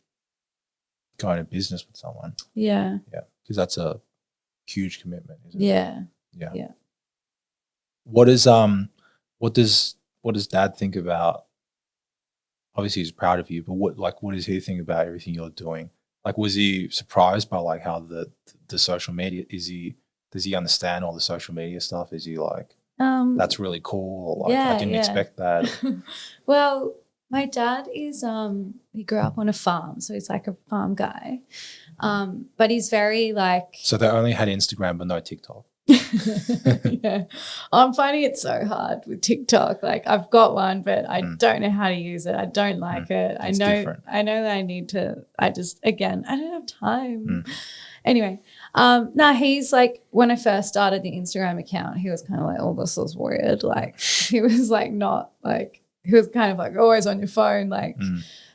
Speaker 2: go into business with someone.
Speaker 1: Yeah.
Speaker 2: Yeah, because that's a huge commitment, isn't it?
Speaker 1: Yeah.
Speaker 2: What does Dad think about? Obviously, he's proud of you, but what does he think about everything you're doing? Like, was he surprised by like how the social media? Does he understand all the social media stuff? Is he like, that's really cool? Or like, I didn't expect that.
Speaker 1: Well, my dad is he grew up on a farm, so he's like a farm guy. But he's very like.
Speaker 2: So they only had Instagram but no TikTok.
Speaker 1: Yeah, I'm finding it so hard with TikTok. Like I've got one, but I don't know how to use it. I don't like it. I know that I need to. I don't have time. Anyway, he's like, when I first started the Instagram account, he was kind of like, oh, this is weird. Like he was like not like, he was kind of like always on your phone, like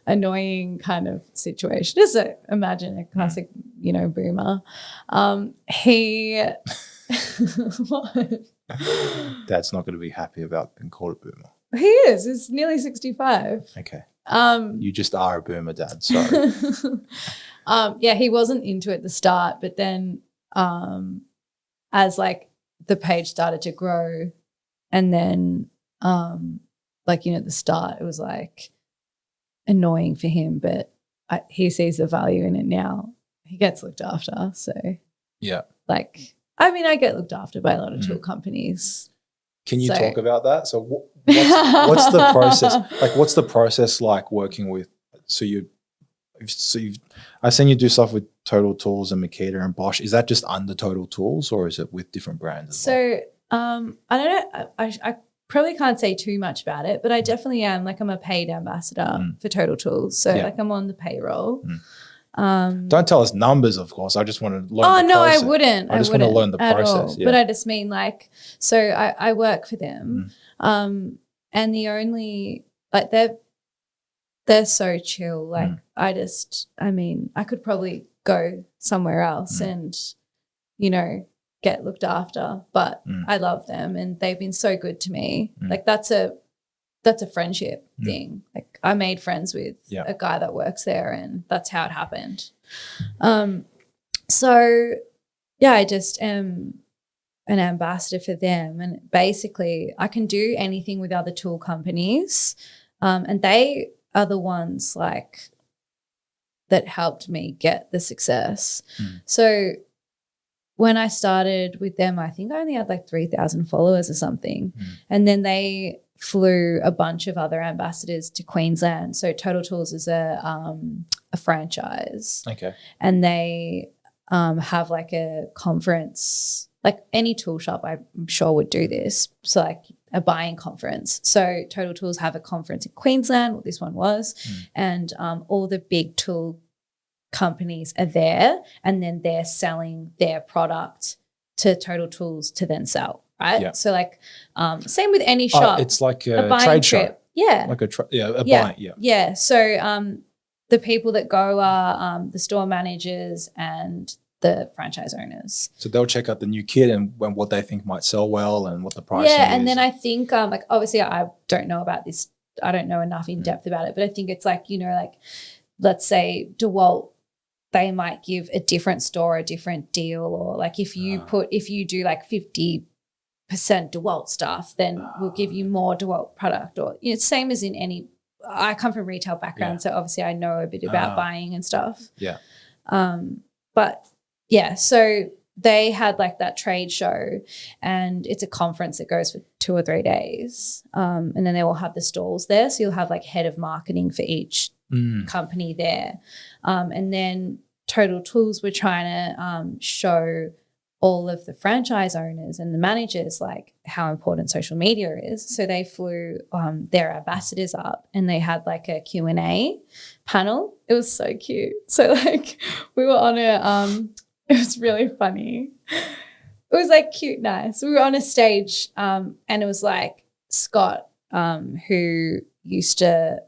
Speaker 1: annoying kind of situation. Just imagine a classic, you know, boomer. He. What?
Speaker 2: Dad's not going to be happy about being called a boomer.
Speaker 1: He is. He's nearly 65.
Speaker 2: Okay. You just are a boomer, Dad. Sorry.
Speaker 1: He wasn't into it at the start, but then as like the page started to grow, and then like, you know, at the start it was like annoying for him, but he sees the value in it now. He gets looked after, so
Speaker 2: yeah.
Speaker 1: Like, I mean, I get looked after by a lot of tool companies.
Speaker 2: Can you talk about that? So what's the process? Like, what's the process like working with? I've seen you do stuff with Total Tools and Makita and Bosch. Is that just under Total Tools, or is it with different brands?
Speaker 1: So I don't know. I probably can't say too much about it, but I definitely am. Like, I'm a paid ambassador for Total Tools. So like I'm on the payroll.
Speaker 2: Don't tell us numbers, of course. I just want to learn.
Speaker 1: Oh,
Speaker 2: the
Speaker 1: no,
Speaker 2: process.
Speaker 1: I wouldn't.
Speaker 2: I just want to learn the process.
Speaker 1: Yeah. But I just mean like, so I work for them, and the only like they're so chill. Like I could probably go somewhere else and, you know, get looked after, but I love them and they've been so good to me. Like that's a friendship thing. Like I made friends with a guy that works there, and that's how it happened. So yeah, I just am an ambassador for them, and basically I can do anything with other tool companies, and they are the ones like that helped me get the success. So when I started with them, I think I only had like 3,000 followers or something, and then they flew a bunch of other ambassadors to Queensland. So Total Tools is a franchise. Okay. And they have like a conference, like any tool shop I'm sure would do this. So like a buying conference. So Total Tools have a conference in Queensland, what this one was, and all the big tool companies are there, and then they're selling their product to Total Tools to then sell. Right. Yeah. So like, same with any shop.
Speaker 2: It's like a trade show.
Speaker 1: Yeah.
Speaker 2: Like a buying. Yeah.
Speaker 1: Yeah. So the people that go are the store managers and the franchise owners.
Speaker 2: So they'll check out the new kit and what they think might sell well and what the price is.
Speaker 1: Yeah. And then I think like obviously I don't know about this I don't know enough in depth about it, but I think it's like, you know, like let's say DeWalt, they might give a different store a different deal, or like if you do like 50% DeWalt stuff, then we'll give you more DeWalt product, or you know, same as in any. I come from retail background, so obviously I know a bit about buying and stuff.
Speaker 2: Yeah.
Speaker 1: But yeah, so they had like that trade show, and it's a conference that goes for 2 or 3 days. And then they will have the stalls there. So you'll have like head of marketing for each company there. And then Total Tools were trying to show all of the franchise owners and the managers like how important social media is. So they flew their ambassadors up, and they had like a Q&A panel. It was so cute. So like we were on it was really funny. It was like cute, nice. We were on a stage and it was like Scott, who used to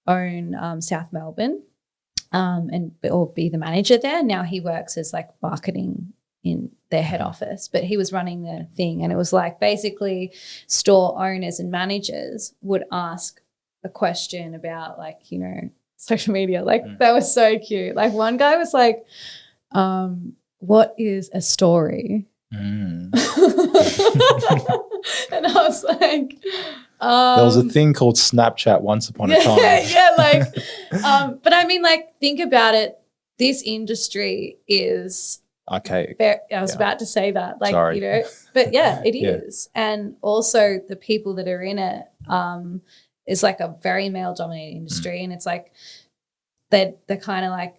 Speaker 1: own South Melbourne or be the manager there. Now he works as like marketing in their head office, but he was running the thing, and it was like basically store owners and managers would ask a question about like, you know, social media. Like that was so cute. Like one guy was like, what is a story? And I was like,
Speaker 2: there was a thing called Snapchat once upon a time.
Speaker 1: Yeah, like, but I mean, like, think about it. This industry is
Speaker 2: archaic.
Speaker 1: I was about to say that, like,
Speaker 2: Sorry.
Speaker 1: you know, but yeah, it is. And also the people that are in it is like a very male-dominated industry, and it's like they're kind of like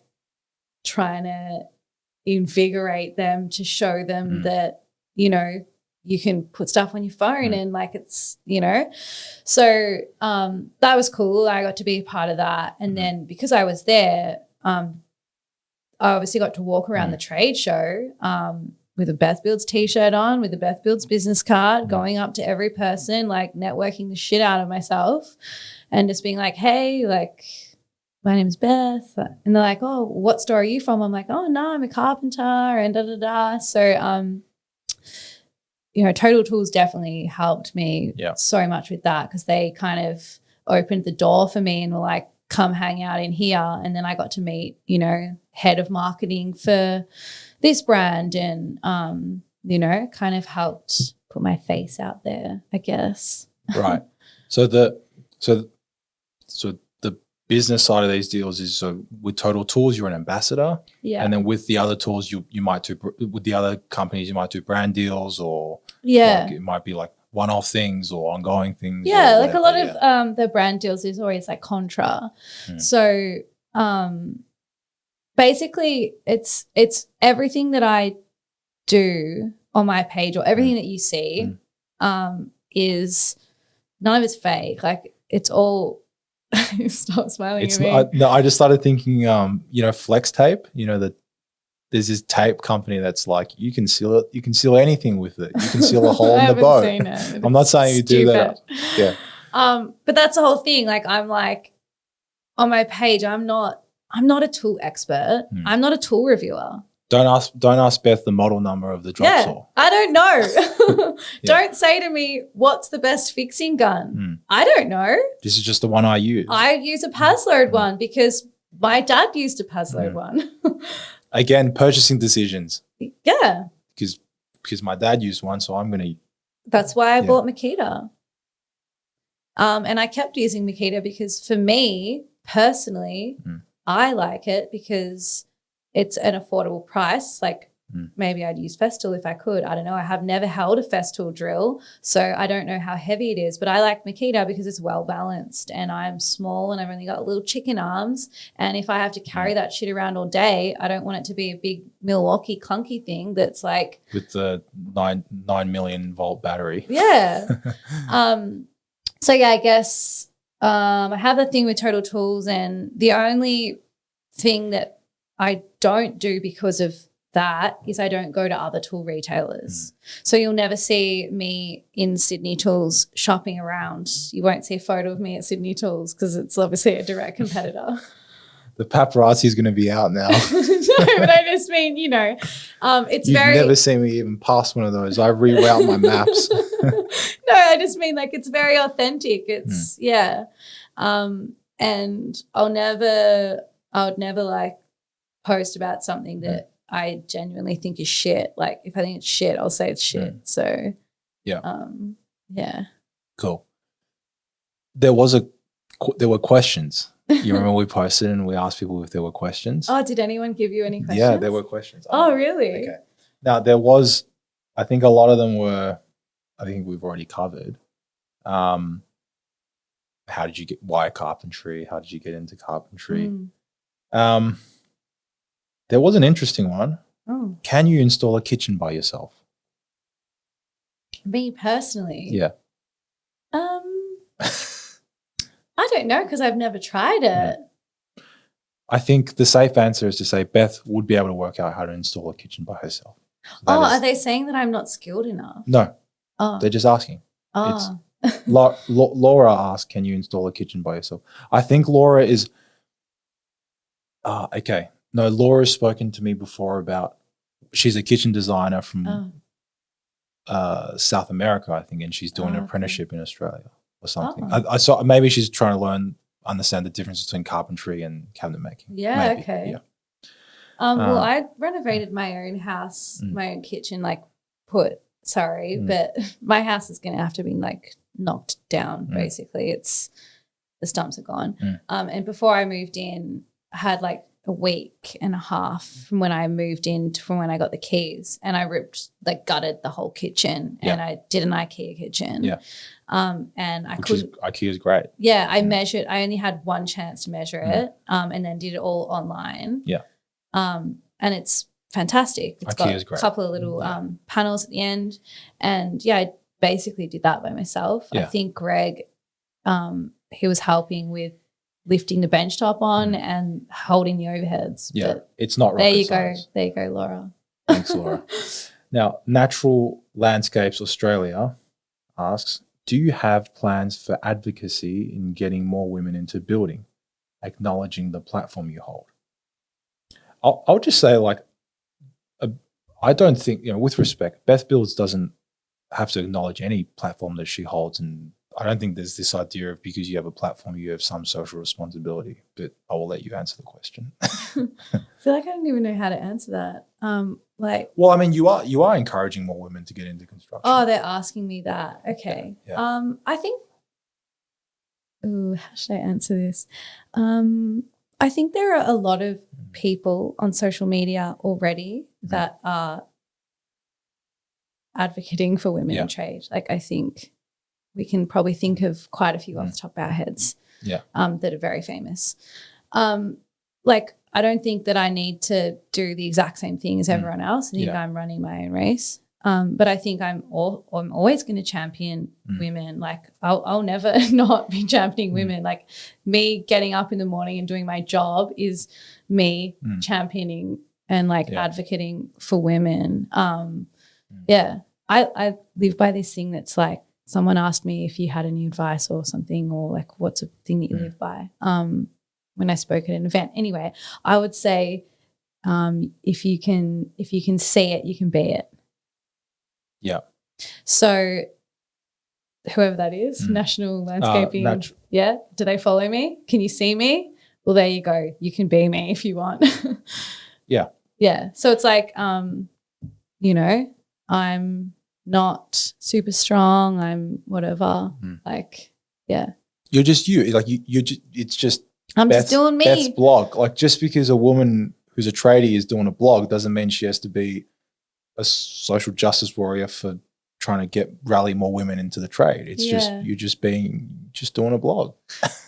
Speaker 1: trying to invigorate them to show them that, you know, you can put stuff on your phone and like it's, you know. So that was cool. I got to be a part of that. And then because I was there, I obviously got to walk around the trade show with a Beth Builds T-shirt on, with a Beth Builds business card, going up to every person, like networking the shit out of myself and just being like, hey, like, my name's Beth. And they're like, oh, what store are you from? I'm like, oh, no, I'm a carpenter and da-da-da. So, you know, Total Tools definitely helped me so much with that, because they kind of opened the door for me and were like, come hang out in here. And then I got to meet, you know, head of marketing for this brand and, you know, kind of helped put my face out there, I guess.
Speaker 2: Right. So the business side of these deals is, so with Total Tools, you're an ambassador. Yeah. And then with the other tools, you might do, with the other companies, you might do brand deals, or like it might be like one-off things or ongoing things.
Speaker 1: Yeah, like a lot of the brand deals is always like contra. So basically it's everything that I do on my page, or everything that you see is, none of it's fake. Like it's all stop smiling at me.
Speaker 2: I just started thinking, you know, flex tape, you know, that there's this tape company that's like, you can seal it, you can seal anything with it. You can seal a hole in the boat.
Speaker 1: Seen it.
Speaker 2: I'm not saying you do that. Yeah.
Speaker 1: But that's the whole thing. Like I'm like, on my page, I'm not a tool expert. I'm not a tool reviewer.
Speaker 2: Don't ask Beth the model number of the drop saw.
Speaker 1: I don't know. Don't say to me, what's the best fixing gun? I don't know.
Speaker 2: This is just the one I use.
Speaker 1: I use a Pasload one because my dad used a Pasload one.
Speaker 2: Again, purchasing decisions.
Speaker 1: Yeah.
Speaker 2: Because my dad used one, so I'm going to.
Speaker 1: That's why I bought Makita. And I kept using Makita because for me personally, I like it because it's an affordable price. Like maybe I'd use Festool if I could. I don't know. I have never held a Festool drill, so I don't know how heavy it is. But I like Makita because it's well balanced, and I'm small and I've only got little chicken arms. And if I have to carry that shit around all day, I don't want it to be a big Milwaukee clunky thing that's like
Speaker 2: with the 9 million volt battery.
Speaker 1: Yeah. So yeah, I guess I have the thing with Total Tools, and the only thing that I don't do because of that is I don't go to other tool retailers. So you'll never see me in Sydney Tools shopping around. You won't see a photo of me at Sydney Tools because it's obviously a direct competitor.
Speaker 2: The paparazzi is going to be out now.
Speaker 1: No, but I just mean, you know, it's
Speaker 2: You've
Speaker 1: very.
Speaker 2: You've never seen me even pass one of those. I reroute my maps.
Speaker 1: I just mean like it's very authentic. It's and I would never like post about something that I genuinely think is shit. Like if I think it's shit, I'll say it's shit. So yeah.
Speaker 2: Cool. There were questions. You remember we posted and we asked people if there were questions?
Speaker 1: Oh, did anyone give you any questions?
Speaker 2: Yeah, there were questions.
Speaker 1: Oh, really?
Speaker 2: Okay. Now there was, I think a lot of them were, I think we've already covered. How did you why carpentry? How did you get into carpentry? There was an interesting one.
Speaker 1: Oh.
Speaker 2: Can you install a kitchen by yourself?
Speaker 1: Me personally?
Speaker 2: Yeah.
Speaker 1: I don't know because I've never tried it.
Speaker 2: I think the safe answer is to say Beth would be able to work out how to install a kitchen by herself. So
Speaker 1: are they saying that I'm not skilled enough?
Speaker 2: No.
Speaker 1: Oh.
Speaker 2: They're just asking.
Speaker 1: Oh.
Speaker 2: Laura asked, can you install a kitchen by yourself? I think Laura is okay. No, Laura's spoken to me before about, she's a kitchen designer from South America, I think, and she's doing an apprenticeship in Australia or something. I saw maybe she's trying to understand the difference between carpentry and cabinet making.
Speaker 1: Yeah,
Speaker 2: maybe.
Speaker 1: okay.
Speaker 2: Yeah.
Speaker 1: Well, I renovated my own house, my own kitchen, but my house is going to have to be like knocked down. Basically, the stumps are gone. And before I moved in, I had like a week and a half from when I moved in to from when I got the keys, and I gutted the whole kitchen, and I did an Ikea kitchen. Yeah. And
Speaker 2: Ikea is great.
Speaker 1: Yeah, I measured. I only had one chance to measure it, and then did it all online.
Speaker 2: Yeah.
Speaker 1: And it's fantastic. It's
Speaker 2: Ikea's
Speaker 1: got a couple of little panels at the end, and I basically did that by myself. I think Greg, he was helping with lifting the bench top on and holding the overheads.
Speaker 2: Yeah,
Speaker 1: but
Speaker 2: it's not rocket science.
Speaker 1: There you go, Laura.
Speaker 2: Thanks, Laura. Now, Natural Landscapes Australia asks, do you have plans for advocacy in getting more women into building, acknowledging the platform you hold? I'll just say, I don't think, with respect, Beth Builds doesn't have to acknowledge any platform that she holds, and I don't think there's this idea of because you have a platform, you have some social responsibility, but I will let you answer the question.
Speaker 1: I feel like I don't even know how to answer that.
Speaker 2: Well, I mean, you are encouraging more women to get into construction.
Speaker 1: Oh, they're asking me that. Okay. Yeah. I think, how should I answer this? I think there are a lot of people on social media already that are advocating for women in trade. I think we can probably think of quite a few off the top of our heads that are very famous. I don't think that I need to do the exact same thing as everyone else. I think I'm running my own race. But I think I'm always going to champion women. I'll never not be championing women. Me getting up in the morning and doing my job is me championing and advocating for women. I live by this thing that's someone asked me if you had any advice or something, or what's a thing that you live by when I spoke at an event. Anyway, I would say if you can see it, you can be it.
Speaker 2: Yeah.
Speaker 1: So whoever that is, National Landscaping, do they follow me? Can you see me? Well, there you go. You can be me if you want.
Speaker 2: Yeah.
Speaker 1: Yeah. So it's I'm not super strong. I'm whatever.
Speaker 2: You're just you. It's just
Speaker 1: I'm just doing me.
Speaker 2: Beth's blog. Just because a woman who's a tradie is doing a blog doesn't mean she has to be a social justice warrior for trying to rally more women into the trade. It's just you're just doing a blog.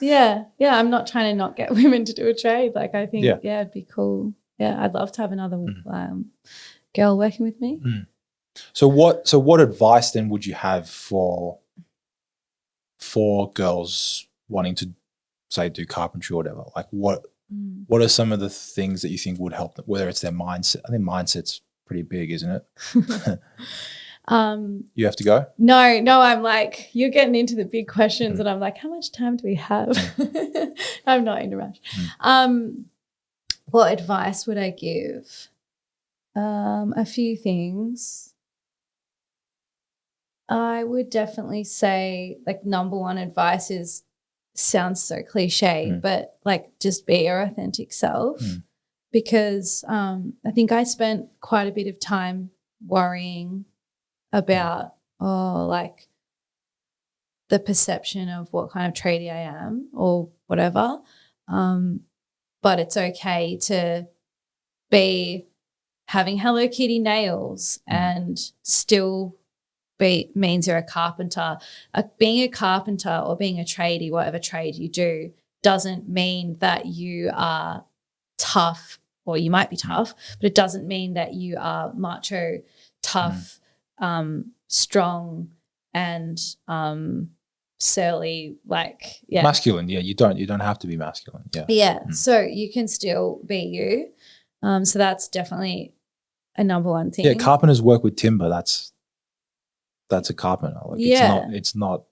Speaker 2: Yeah.
Speaker 1: I'm not trying to not get women to do a trade. I think it'd be cool. Yeah, I'd love to have another girl working with me.
Speaker 2: So what advice then would you have for girls wanting to say do carpentry or whatever? What are some of the things that you think would help them, whether it's their mindset? I think mindset's pretty big, isn't it? You have to go?
Speaker 1: No, I'm you're getting into the big questions and I'm how much time do we have? I'm not in a rush. What advice would I give? A few things. I would definitely say like number one advice is, sounds so cliche, but like just be your authentic self, because I think I spent quite a bit of time worrying about like the perception of what kind of tradie I am or whatever. But it's okay to be having Hello Kitty nails and still means you're a carpenter. Being a carpenter or being a tradie, whatever trade you do, doesn't mean that you are tough, or you might be tough, but it doesn't mean that you are macho, tough, strong, and surly, like
Speaker 2: masculine. Yeah, you don't have to be masculine. Yeah.
Speaker 1: So you can still be you. So that's definitely a number one thing.
Speaker 2: Yeah, carpenters work with timber. That's a carpenter. Like it's not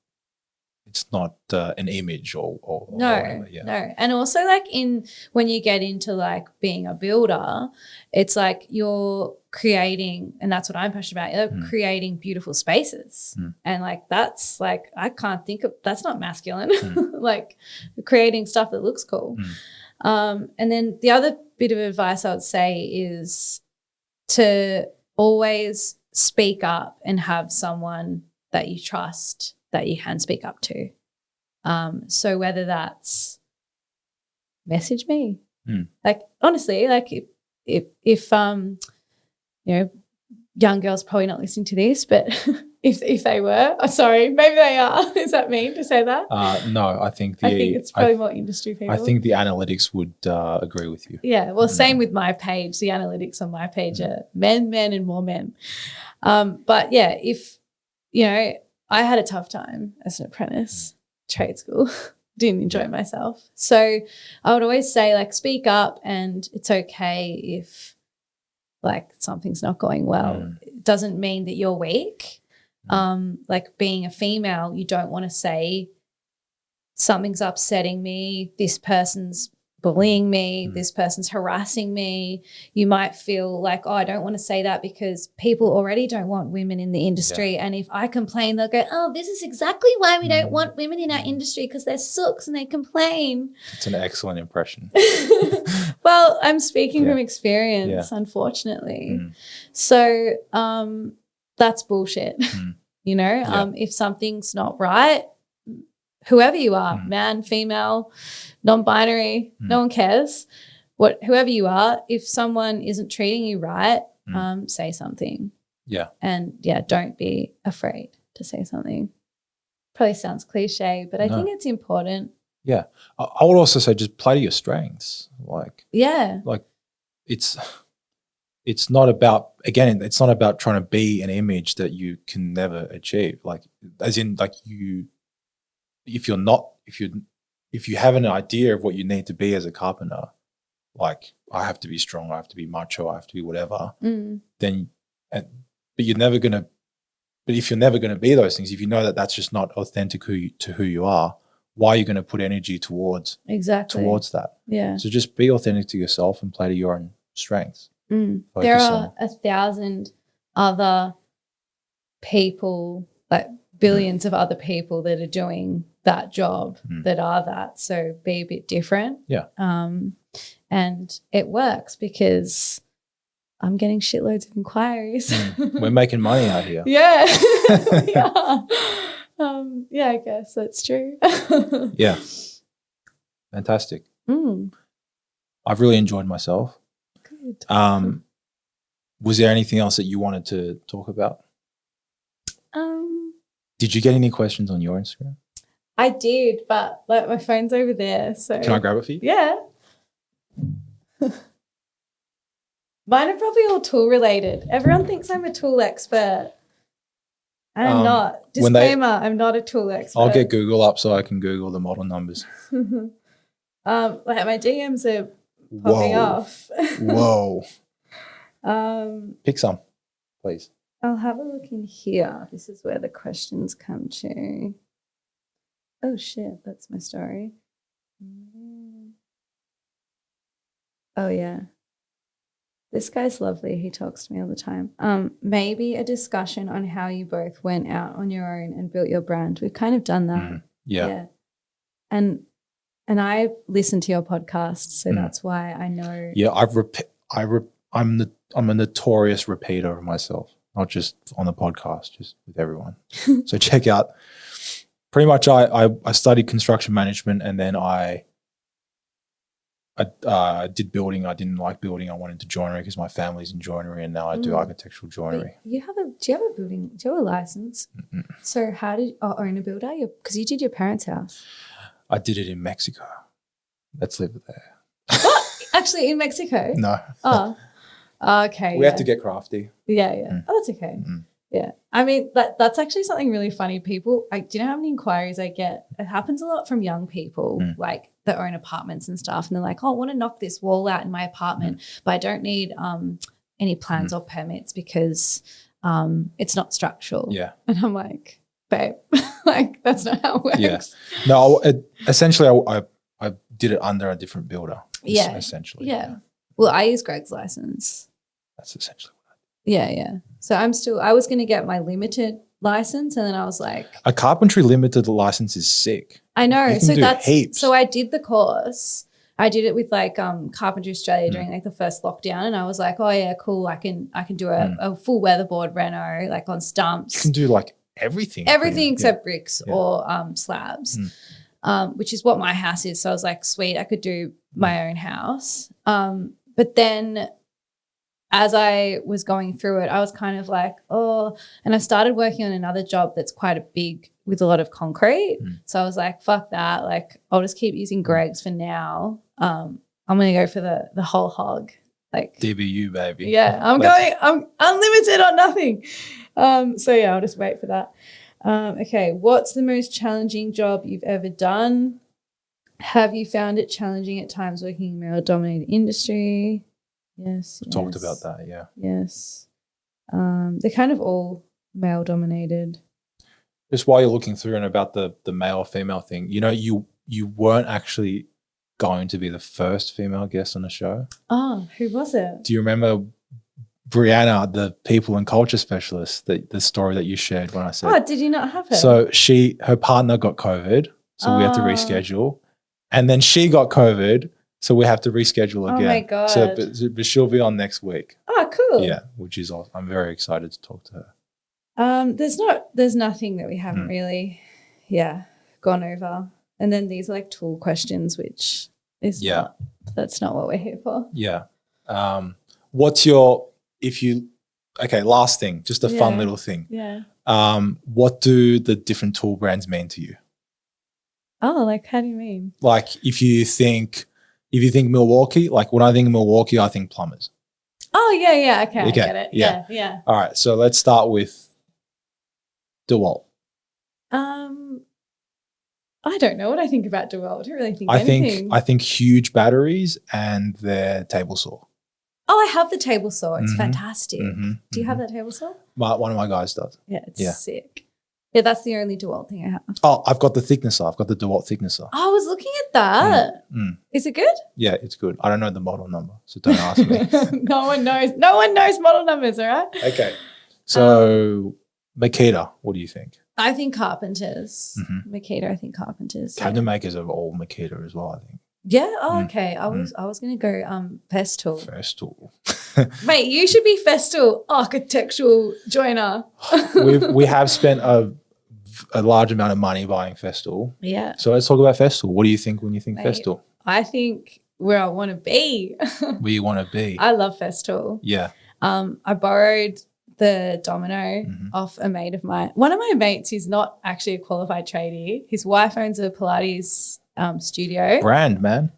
Speaker 2: an image or whatever. Yeah.
Speaker 1: No. And also like when you get into like being a builder, it's like you're creating, and that's what I'm passionate about, you're creating beautiful spaces. And like that's like, I can't think of, that's not masculine. Like creating stuff that looks cool. And then the other bit of advice I would say is to always speak up and have someone that you trust that you can speak up to. So whether that's message me, like honestly, like if you know, young girls probably not listening to this, but if they were, sorry, maybe they are. Is that mean to say that?
Speaker 2: No, I think
Speaker 1: it's probably more industry people.
Speaker 2: I think the analytics would agree with you.
Speaker 1: Yeah, well, same with my page. The analytics on my page are men, and more men. But yeah, if you know, I had a tough time as an apprentice, trade school. Didn't enjoy myself. So I would always say, like, speak up, and it's okay if like something's not going well. It doesn't mean that you're weak. Like being a female, you don't want to say something's upsetting me, this person's bullying me, this person's harassing me. You might feel like, oh, I don't want to say that because people already don't want women in the industry. And if I complain, they'll go, oh, this is exactly why we don't want women in our industry, because they're sooks and they complain.
Speaker 2: It's an excellent impression.
Speaker 1: Well, I'm speaking from experience, unfortunately. So that's bullshit. You know, if something's not right, whoever you are, man, female, non-binary, no one cares. Whoever you are, if someone isn't treating you right, say something.
Speaker 2: Yeah.
Speaker 1: And don't be afraid to say something. Probably sounds cliche, but I think it's important.
Speaker 2: Yeah. I would also say just play to your strengths. Like it's not about, again, it's not about trying to be an image that you can never achieve. Like, as in, like, if you have an idea of what you need to be as a carpenter, like, I have to be strong, I have to be macho, I have to be whatever, then, but if you're never going to be those things, if you know that that's just not authentic to who you are, why are you going to put energy towards that? Yeah. So just be authentic to yourself and play to your own strengths.
Speaker 1: There are 1,000 other people, like billions of other people that are doing that job that are that. So be a bit different.
Speaker 2: Yeah.
Speaker 1: And it works because I'm getting shitloads of inquiries.
Speaker 2: We're making money out here.
Speaker 1: Yeah. We are. Yeah, I guess that's true.
Speaker 2: Yeah. Fantastic. I've really enjoyed myself.
Speaker 1: Good.
Speaker 2: Was there anything else that you wanted to talk about? Did you get any questions on your Instagram?
Speaker 1: I did, but like my phone's over there. So
Speaker 2: can I grab it for you?
Speaker 1: Yeah. Mine are probably all tool related. Everyone thinks I'm a tool expert. I'm not. Disclaimer, I'm not a tool expert.
Speaker 2: I'll get Google up so I can Google the model numbers.
Speaker 1: Like my DMs are popping off.
Speaker 2: Whoa. Pick some, please.
Speaker 1: I'll have a look in here. This is where the questions come to. Oh shit, that's my story. Oh yeah. This guy's lovely. He talks to me all the time. Maybe a discussion on how you both went out on your own and built your brand. We've kind of done that.
Speaker 2: Yeah.
Speaker 1: And I listen to your podcast, so that's why I know.
Speaker 2: Yeah, I'm a notorious repeater of myself, not just on the podcast, just with everyone. So check out. Pretty much, I studied construction management, and then I did building. I didn't like building. I went into joinery because my family's in joinery, and now I do architectural joinery.
Speaker 1: Do you have a building? Do you have a license? So how did own a builder? Because you did your parents' house.
Speaker 2: I did it in Mexico. Let's leave it there.
Speaker 1: What? Actually, in Mexico?
Speaker 2: No.
Speaker 1: Oh, okay.
Speaker 2: We have to get crafty.
Speaker 1: Yeah. Oh, that's okay. Yeah. I mean, that's actually something really funny. People, do you know how many inquiries I get? It happens a lot from young people, like that own apartments and stuff. And they're like, oh, I want to knock this wall out in my apartment, but I don't need any plans or permits because it's not structural.
Speaker 2: Yeah.
Speaker 1: And I'm like, babe, like that's not how it works.
Speaker 2: Yeah. No, essentially I did it under a different builder.
Speaker 1: Yeah.
Speaker 2: Essentially.
Speaker 1: Yeah. Well, I use Greg's license.
Speaker 2: That's essentially what I
Speaker 1: did. Yeah. So I was going to get my limited license, and then I was like,
Speaker 2: a carpentry limited license is sick.
Speaker 1: I know.
Speaker 2: You can do heaps.
Speaker 1: So I did the course. I did it with like Carpentry Australia during like the first lockdown, and I was like, oh yeah, cool. I can do a full weatherboard reno like on stumps.
Speaker 2: You can do like everything
Speaker 1: except bricks or slabs, which is what my house is. So I was like, sweet, I could do my own house. But then as I was going through it, I was kind of like, oh, and I started working on another job that's quite a big with a lot of concrete. So I was like, fuck that. Like, I'll just keep using Greg's for now. I'm going to go for the whole hog. Like
Speaker 2: DBU, baby.
Speaker 1: Yeah, I'm unlimited on nothing. So yeah, I'll just wait for that. Okay, what's the most challenging job you've ever done? Have you found it challenging at times working in a male-dominated industry? Yes.
Speaker 2: Talked about that, yeah.
Speaker 1: Yes. They're kind of all male-dominated.
Speaker 2: Just while you're looking through and about the male-female thing, you know, you weren't actually going to be the first female guest on the show.
Speaker 1: Oh, who was it?
Speaker 2: Do you remember Brianna, the people and culture specialist, the story that you shared when I said?
Speaker 1: Oh, did you not have her?
Speaker 2: So her partner got COVID, so we had to reschedule. And then she got COVID, so we have to reschedule again.
Speaker 1: Oh my God.
Speaker 2: So, but she'll be on next week.
Speaker 1: Oh, cool.
Speaker 2: Yeah, which is awesome. I'm very excited to talk to her.
Speaker 1: There's nothing that we haven't really, gone over. And then these are like tool questions, which is that's not what we're here for.
Speaker 2: Yeah. Last thing, just a fun little thing.
Speaker 1: Yeah.
Speaker 2: What do the different tool brands mean to you?
Speaker 1: Oh, like how do you mean?
Speaker 2: Like if you think Milwaukee, like when I think Milwaukee, I think plumbers.
Speaker 1: Oh yeah. Okay, I get it. Yeah.
Speaker 2: All right. So let's start with DeWalt.
Speaker 1: I don't know what I think about DeWalt. I don't really think anything.
Speaker 2: I think huge batteries and their table saw.
Speaker 1: Oh, I have the table saw. It's fantastic. Do you have that table saw?
Speaker 2: One of my guys does.
Speaker 1: Yeah, it's sick. Yeah, that's the only DeWalt thing I have.
Speaker 2: Oh, I've got the thicknesser. I've got the DeWalt thicknesser.
Speaker 1: Oh, I was looking at that. Is it good?
Speaker 2: Yeah, it's good. I don't know the model number, so don't ask me.
Speaker 1: No one knows. No one knows model numbers, all right?
Speaker 2: Okay. So Makita, what do you think?
Speaker 1: I think Carpenters. Makita, I think Carpenters.
Speaker 2: Cabinet makers are all Makita as well, I think.
Speaker 1: Yeah. Oh, okay. I was going to go Festool.
Speaker 2: Festool.
Speaker 1: Mate, you should be Festool architectural joiner.
Speaker 2: we have spent a large amount of money buying Festool.
Speaker 1: Yeah.
Speaker 2: So let's talk about Festool. What do you think when you think Festool?
Speaker 1: I think where I want to be.
Speaker 2: Where you want to be.
Speaker 1: I love Festool.
Speaker 2: Yeah.
Speaker 1: I borrowed the domino off a mate of mine. One of my mates is not actually a qualified tradie. His wife owns a Pilates studio.
Speaker 2: Brand, man.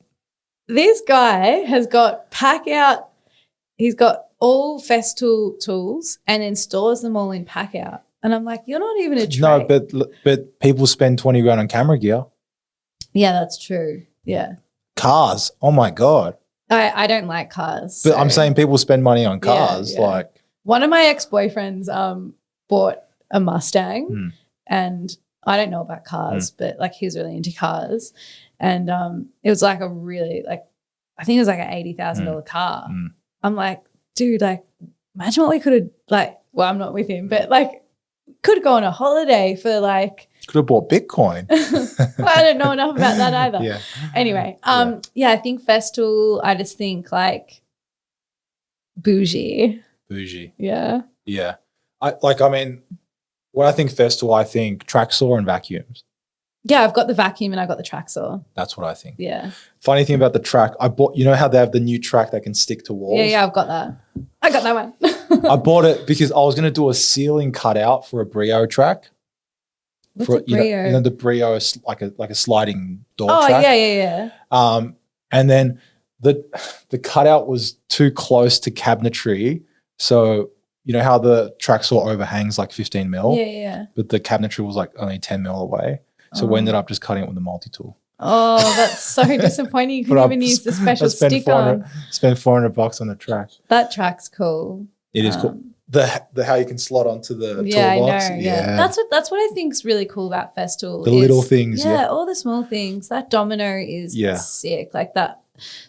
Speaker 1: This guy has got pack out. He's got all Festool tools and then stores them all in pack out. And I'm like, you're not even a trade.
Speaker 2: No, but people spend 20 grand on camera gear.
Speaker 1: Yeah, that's true. Yeah.
Speaker 2: Cars. Oh my God.
Speaker 1: I don't like cars.
Speaker 2: But I'm saying people spend money on cars.
Speaker 1: Yeah.
Speaker 2: Like
Speaker 1: one of my ex-boyfriends bought a Mustang and I don't know about cars, but like he was really into cars. And it was like a really I think it was like an $80,000 car. I'm like, dude, like, imagine what we could have, like, well, I'm not with him, but like, could go on a holiday for like.
Speaker 2: Could have bought Bitcoin.
Speaker 1: Well, I don't know enough about that either.
Speaker 2: Yeah.
Speaker 1: Anyway, yeah, I think Festool, I just think like bougie.
Speaker 2: Bougie.
Speaker 1: Yeah.
Speaker 2: Yeah. When I think Festool, I think track saw and vacuums.
Speaker 1: Yeah, I've got the vacuum and I got the track saw.
Speaker 2: That's what I think.
Speaker 1: Yeah.
Speaker 2: Funny thing about the track, I bought, you know how they have the new track that can stick to walls?
Speaker 1: Yeah, I've got that. I got that one.
Speaker 2: I bought it because I was going to do a ceiling cutout for a Brio track.
Speaker 1: What's a Brio?
Speaker 2: You know, the Brio is like a sliding door
Speaker 1: track.
Speaker 2: track.
Speaker 1: Yeah.
Speaker 2: And then the cutout was too close to cabinetry. So you know how the track saw overhangs like 15 mil?
Speaker 1: Yeah.
Speaker 2: But the cabinetry was like only 10 mil away. So we ended up just cutting it with a multi-tool.
Speaker 1: Oh, that's so disappointing. You couldn't even use the special sticker.
Speaker 2: Spent $400 on the track.
Speaker 1: That track's cool.
Speaker 2: It is cool. The how you can slot onto the toolbox.
Speaker 1: I know. Yeah. That's what I think is really cool about Festool.
Speaker 2: The little things.
Speaker 1: Yeah, all the small things. That domino is sick. Like that.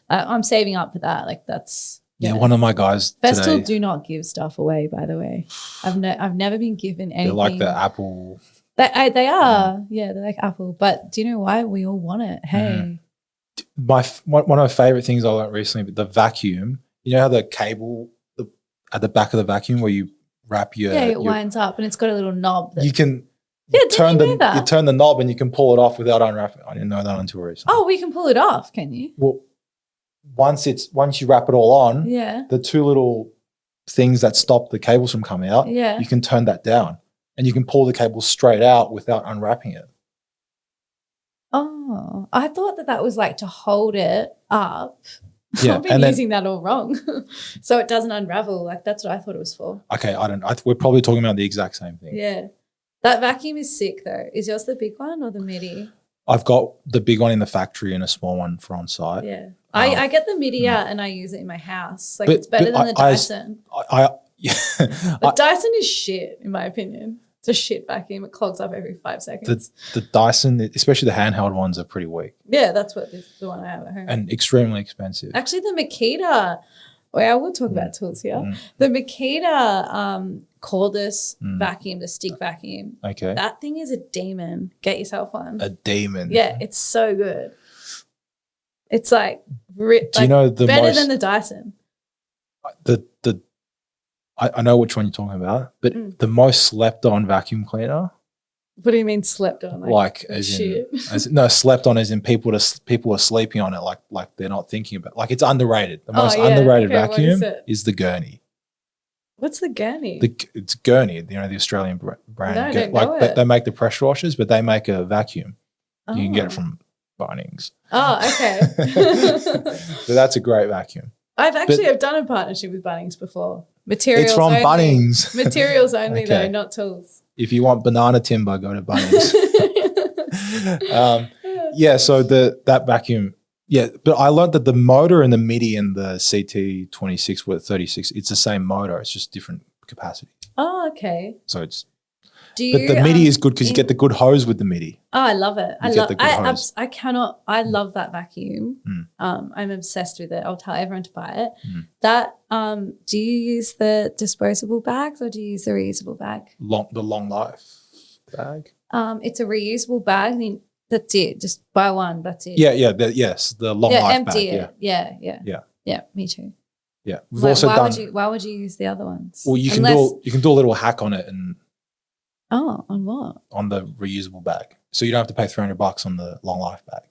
Speaker 1: I'm saving up for that. Like that's.
Speaker 2: Yeah, one of my guys
Speaker 1: Festool
Speaker 2: today,
Speaker 1: do not give stuff away, by the way. I've never been given anything.
Speaker 2: They're like the Apple.
Speaker 1: They are. Yeah, they're like Apple. But do you know why? We all want it. Hey.
Speaker 2: One of my favorite things I learned recently, the vacuum, you know how the cable at the back of the vacuum where you wrap your.
Speaker 1: Yeah, it winds up and it's got a little knob.
Speaker 2: You can turn the knob and you can pull it off without unwrapping. I didn't know that until recently.
Speaker 1: Oh, we can pull it off, can you?
Speaker 2: Well, once you wrap it all on, the two little things that stop the cables from coming out, you can turn that down and you can pull the cable straight out without unwrapping it.
Speaker 1: Oh, I thought that was like to hold it up.
Speaker 2: Yeah,
Speaker 1: I've been using that all wrong. So it doesn't unravel. Like that's what I thought it was for.
Speaker 2: Okay, we're probably talking about the exact same thing.
Speaker 1: Yeah. That vacuum is sick though. Is yours the big one or the midi?
Speaker 2: I've got the big one in the factory and a small one for on site.
Speaker 1: Yeah. I get the midi out and I use it in my house. Like it's better than the Dyson. The Dyson is shit in my opinion. It's a shit vacuum. It clogs up every 5 seconds.
Speaker 2: The Dyson, especially the handheld ones, are pretty weak.
Speaker 1: Yeah, that's what the one I have at home.
Speaker 2: And extremely expensive.
Speaker 1: Actually, the Makita, I will talk about tools here. The Makita cordless vacuum, the stick vacuum.
Speaker 2: Okay.
Speaker 1: That thing is a demon. Get yourself one.
Speaker 2: A demon.
Speaker 1: Yeah, it's so good. It's like, better than the Dyson.
Speaker 2: I know which one you're talking about, but the most slept on vacuum cleaner.
Speaker 1: What do you mean slept on?
Speaker 2: Like slept on as in people are sleeping on it like they're not thinking about it. Like it's underrated. The most underrated vacuum is the Gurney.
Speaker 1: What's the Gurney?
Speaker 2: It's Gurney, you know, the Australian brand.
Speaker 1: No, I don't know it.
Speaker 2: They make the pressure washers, but they make a vacuum. Oh. You can get it from Bunnings.
Speaker 1: Oh, okay.
Speaker 2: So that's a great vacuum.
Speaker 1: I've done a partnership with Bunnings before. Materials
Speaker 2: it's from
Speaker 1: only.
Speaker 2: Bunnings.
Speaker 1: Materials only though, not tools.
Speaker 2: If you want banana timber, go to Bunnings. So that vacuum, but I learned that the motor and the MIDI and the CT26 with 36, it's the same motor. It's just different capacity.
Speaker 1: Oh, okay.
Speaker 2: So it's but the MIDI is good because you get the good hose with the MIDI.
Speaker 1: Oh, I love it. I love that vacuum. I'm obsessed with it. I'll tell everyone to buy it. That do you use the disposable bags or do you use the reusable bag?
Speaker 2: The long life bag.
Speaker 1: It's a reusable bag. I mean, that's it. Just buy one. That's it.
Speaker 2: Yeah. The long life
Speaker 1: empty
Speaker 2: bag.
Speaker 1: It. Yeah. Me too.
Speaker 2: Yeah.
Speaker 1: Why would you use the other ones?
Speaker 2: Well, you can do a little hack on it and.
Speaker 1: Oh, on what?
Speaker 2: On the reusable bag. So you don't have to pay $300 on the long life bag.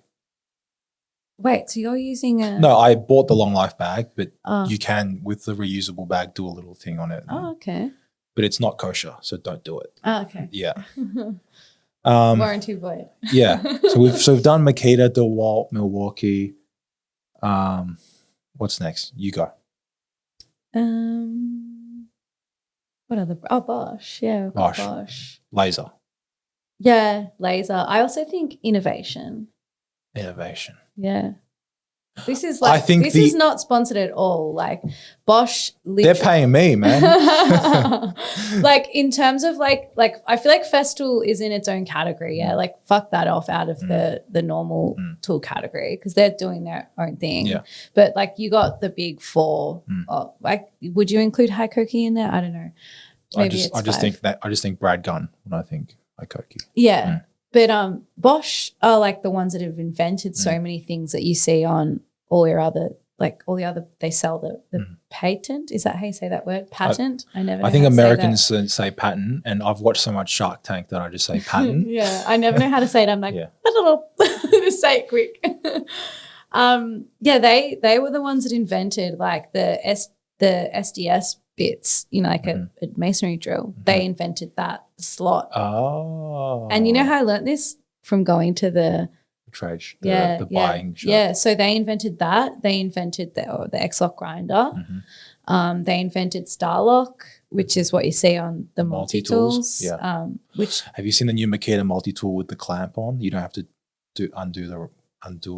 Speaker 1: Wait, so you're using a...
Speaker 2: No, I bought the long life bag, but you can, with the reusable bag, do a little thing on it.
Speaker 1: Oh, okay.
Speaker 2: But it's not kosher, so don't do it.
Speaker 1: Oh, okay.
Speaker 2: Yeah.
Speaker 1: Warranty void.
Speaker 2: Yeah. So we've done Makita, DeWalt, Milwaukee. What's next? You go.
Speaker 1: What other? Oh, Bosch. Yeah, Bosch.
Speaker 2: Laser.
Speaker 1: Yeah, laser. I also think innovation.
Speaker 2: Innovation.
Speaker 1: Yeah. This is like, this is not sponsored at all. Like Bosch,
Speaker 2: they're paying me, man.
Speaker 1: Like in terms of like I feel like Festool is in its own category. Yeah, like fuck that off out of the normal tool category because they're doing their own thing.
Speaker 2: Yeah.
Speaker 1: But like you got the big four. Like, would you include Hikoki in there? I don't know. Maybe
Speaker 2: I just think Brad Gunn when I think Hikoki.
Speaker 1: Yeah. But Bosch are like the ones that have invented so many things that you see on all your other, like all the other, they sell the patent. Is that how you say that word? Patent? I
Speaker 2: think Americans say patent, and I've watched so much Shark Tank that I just say patent.
Speaker 1: Yeah, I never know how to say it. I'm like, just say it quick. They were the ones that invented like the SDS bits, you know, like a masonry drill. They invented that slot.
Speaker 2: Oh.
Speaker 1: And you know how I learned this? From going to the
Speaker 2: trade, the buying shop.
Speaker 1: Yeah, so they invented that. They invented the X-Lock grinder. They invented Starlock, which is what you see on the multi-tools.
Speaker 2: Yeah.
Speaker 1: Which
Speaker 2: have you seen the new Makita multi-tool with the clamp on? You don't have to undo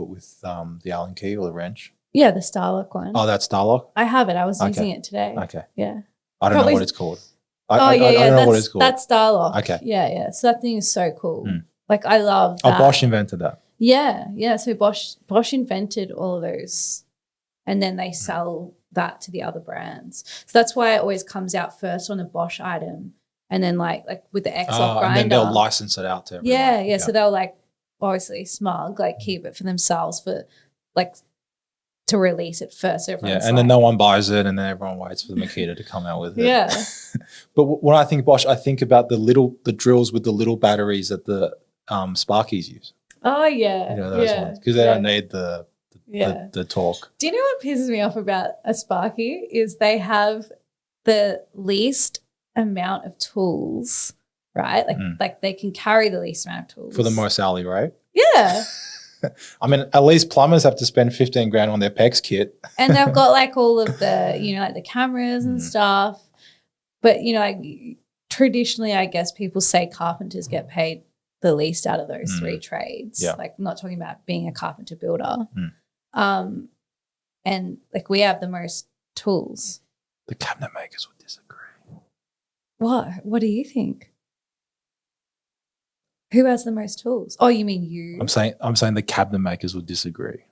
Speaker 2: it with the Allen key or the wrench.
Speaker 1: Yeah, the Starlock one.
Speaker 2: Oh, that's Starlock?
Speaker 1: I have it. I was using it today.
Speaker 2: Okay.
Speaker 1: Yeah.
Speaker 2: I don't know what it's called. I don't know what it's called.
Speaker 1: That's Starlock.
Speaker 2: Okay.
Speaker 1: Yeah. So that thing is so cool. Like I love that.
Speaker 2: Oh, Bosch invented that.
Speaker 1: Yeah. So Bosch invented all of those and then they sell that to the other brands. So that's why it always comes out first on a Bosch item and then like with the X-Lock grinder. And then
Speaker 2: they'll license it out to everyone.
Speaker 1: Yeah. So they'll like obviously smug, like keep it for themselves for like to release it first. So
Speaker 2: yeah, and then no one buys it and then everyone waits for the Makita to come out with it.
Speaker 1: Yeah.
Speaker 2: But when I think Bosch, I think about the drills with the little batteries that the Sparkies use.
Speaker 1: Oh, yeah.
Speaker 2: You know, those ones. Because they don't need the torque.
Speaker 1: Do you know what pisses me off about a Sparky is they have the least amount of tools, right? Like they can carry the least amount of tools.
Speaker 2: For the most hourly rate?
Speaker 1: Yeah.
Speaker 2: I mean, at least plumbers have to spend 15 grand on their PEX kit.
Speaker 1: And they've got like all of the, you know, like the cameras and stuff. But, you know, like traditionally, I guess people say carpenters get paid the least out of those three trades.
Speaker 2: Yeah.
Speaker 1: Like I'm not talking about being a carpenter builder. And like we have the most tools.
Speaker 2: The cabinet makers would disagree.
Speaker 1: What do you think? Who has the most tools? Oh, you mean you?
Speaker 2: I'm saying the cabinet makers would disagree.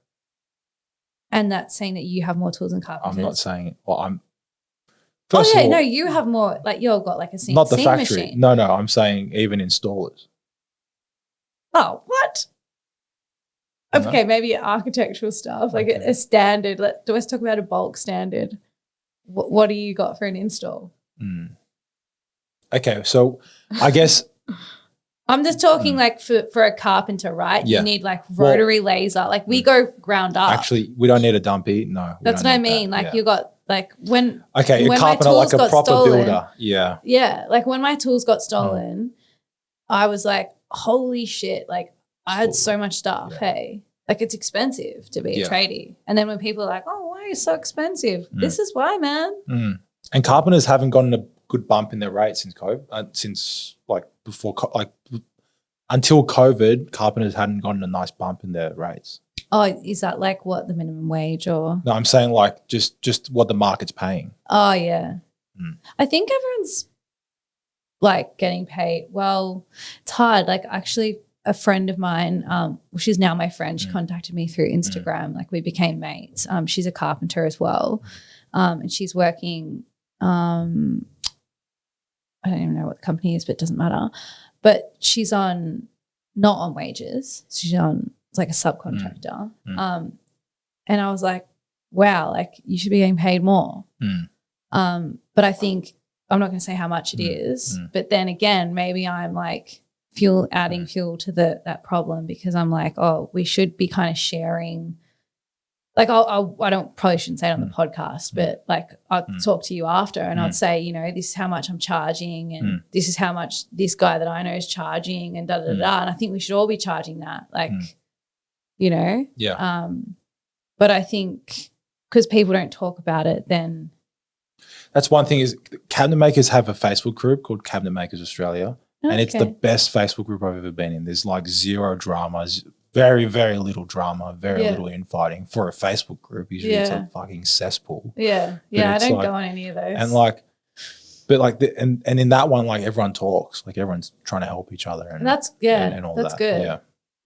Speaker 1: And that's saying that you have more tools than carpenters.
Speaker 2: I'm not saying I'm
Speaker 1: you have more, like you've got like a CNC
Speaker 2: not the factory.
Speaker 1: Machine.
Speaker 2: No, I'm saying even installers.
Speaker 1: Oh, what? Okay, maybe architectural stuff, like a standard. Let's talk about a bulk standard. What do you got for an install?
Speaker 2: Okay, so I guess
Speaker 1: I'm just talking like for a carpenter, right?
Speaker 2: Yeah.
Speaker 1: You need like rotary laser. Like we go ground up.
Speaker 2: Actually, we don't need a dumpy. No,
Speaker 1: that's what I mean. Like you got like when
Speaker 2: a carpenter like a proper builder. Yeah.
Speaker 1: Yeah, like when my tools got stolen, I was like, holy shit! Like I had so much stuff. Yeah. Hey, like it's expensive to be a tradie. And then when people are like, oh, why are you so expensive? This is why, man.
Speaker 2: And carpenters haven't gotten a good bump in their rates since COVID. Until COVID, carpenters hadn't gotten a nice bump in their rates.
Speaker 1: Oh, is that like what, the minimum wage or?
Speaker 2: No, I'm saying like just what the market's paying.
Speaker 1: Oh, yeah. I think everyone's like getting paid. Well, it's hard. Like actually a friend of mine, she's now my friend. She contacted me through Instagram. Like we became mates. She's a carpenter as well. And she's working, I don't even know what the company is, but it doesn't matter. But she's not on wages. She's on, it's like a subcontractor. And I was like, wow, like you should be getting paid more. But I think, I'm not going to say how much it is, but then again, maybe I'm like adding fuel to that problem because I'm like, oh, we should be kind of sharing. Like probably shouldn't say it on the podcast, but like I'll talk to you after and I'd say, you know, this is how much I'm charging and this is how much this guy that I know is charging and da-da-da-da. And I think we should all be charging that, like, you know?
Speaker 2: Yeah.
Speaker 1: But I think because people don't talk about it, then.
Speaker 2: That's one thing is cabinet makers have a Facebook group called Cabinet Makers Australia and it's the best Facebook group I've ever been in. There's like zero dramas, very, very little drama, very little infighting. For a Facebook group, usually it's a fucking cesspool.
Speaker 1: Yeah. Yeah, I don't go on any of those.
Speaker 2: And like, but like, and in that one, like everyone talks, like everyone's trying to help each other. And
Speaker 1: that's,
Speaker 2: and all
Speaker 1: that's
Speaker 2: that.
Speaker 1: good.
Speaker 2: Yeah.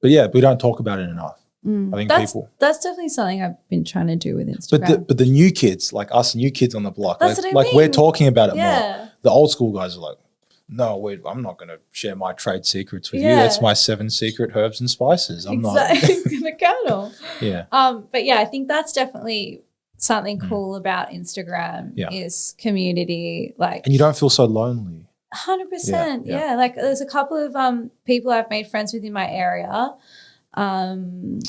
Speaker 2: But yeah, we don't talk about it enough. I think
Speaker 1: that's definitely something I've been trying to do with Instagram.
Speaker 2: But the new kids, like us new kids on the block,
Speaker 1: that's
Speaker 2: like,
Speaker 1: what I mean.
Speaker 2: We're talking about it
Speaker 1: Yeah.
Speaker 2: more. The old school guys are like, no, wait, I'm not going to share my trade secrets with you. That's my 7 secret herbs and spices. I'm not
Speaker 1: the kernel.
Speaker 2: Yeah.
Speaker 1: But yeah, I think that's definitely something cool about Instagram is community. Like,
Speaker 2: and you don't feel so lonely.
Speaker 1: 100%. Yeah. Like there's a couple of people I've made friends with in my area. And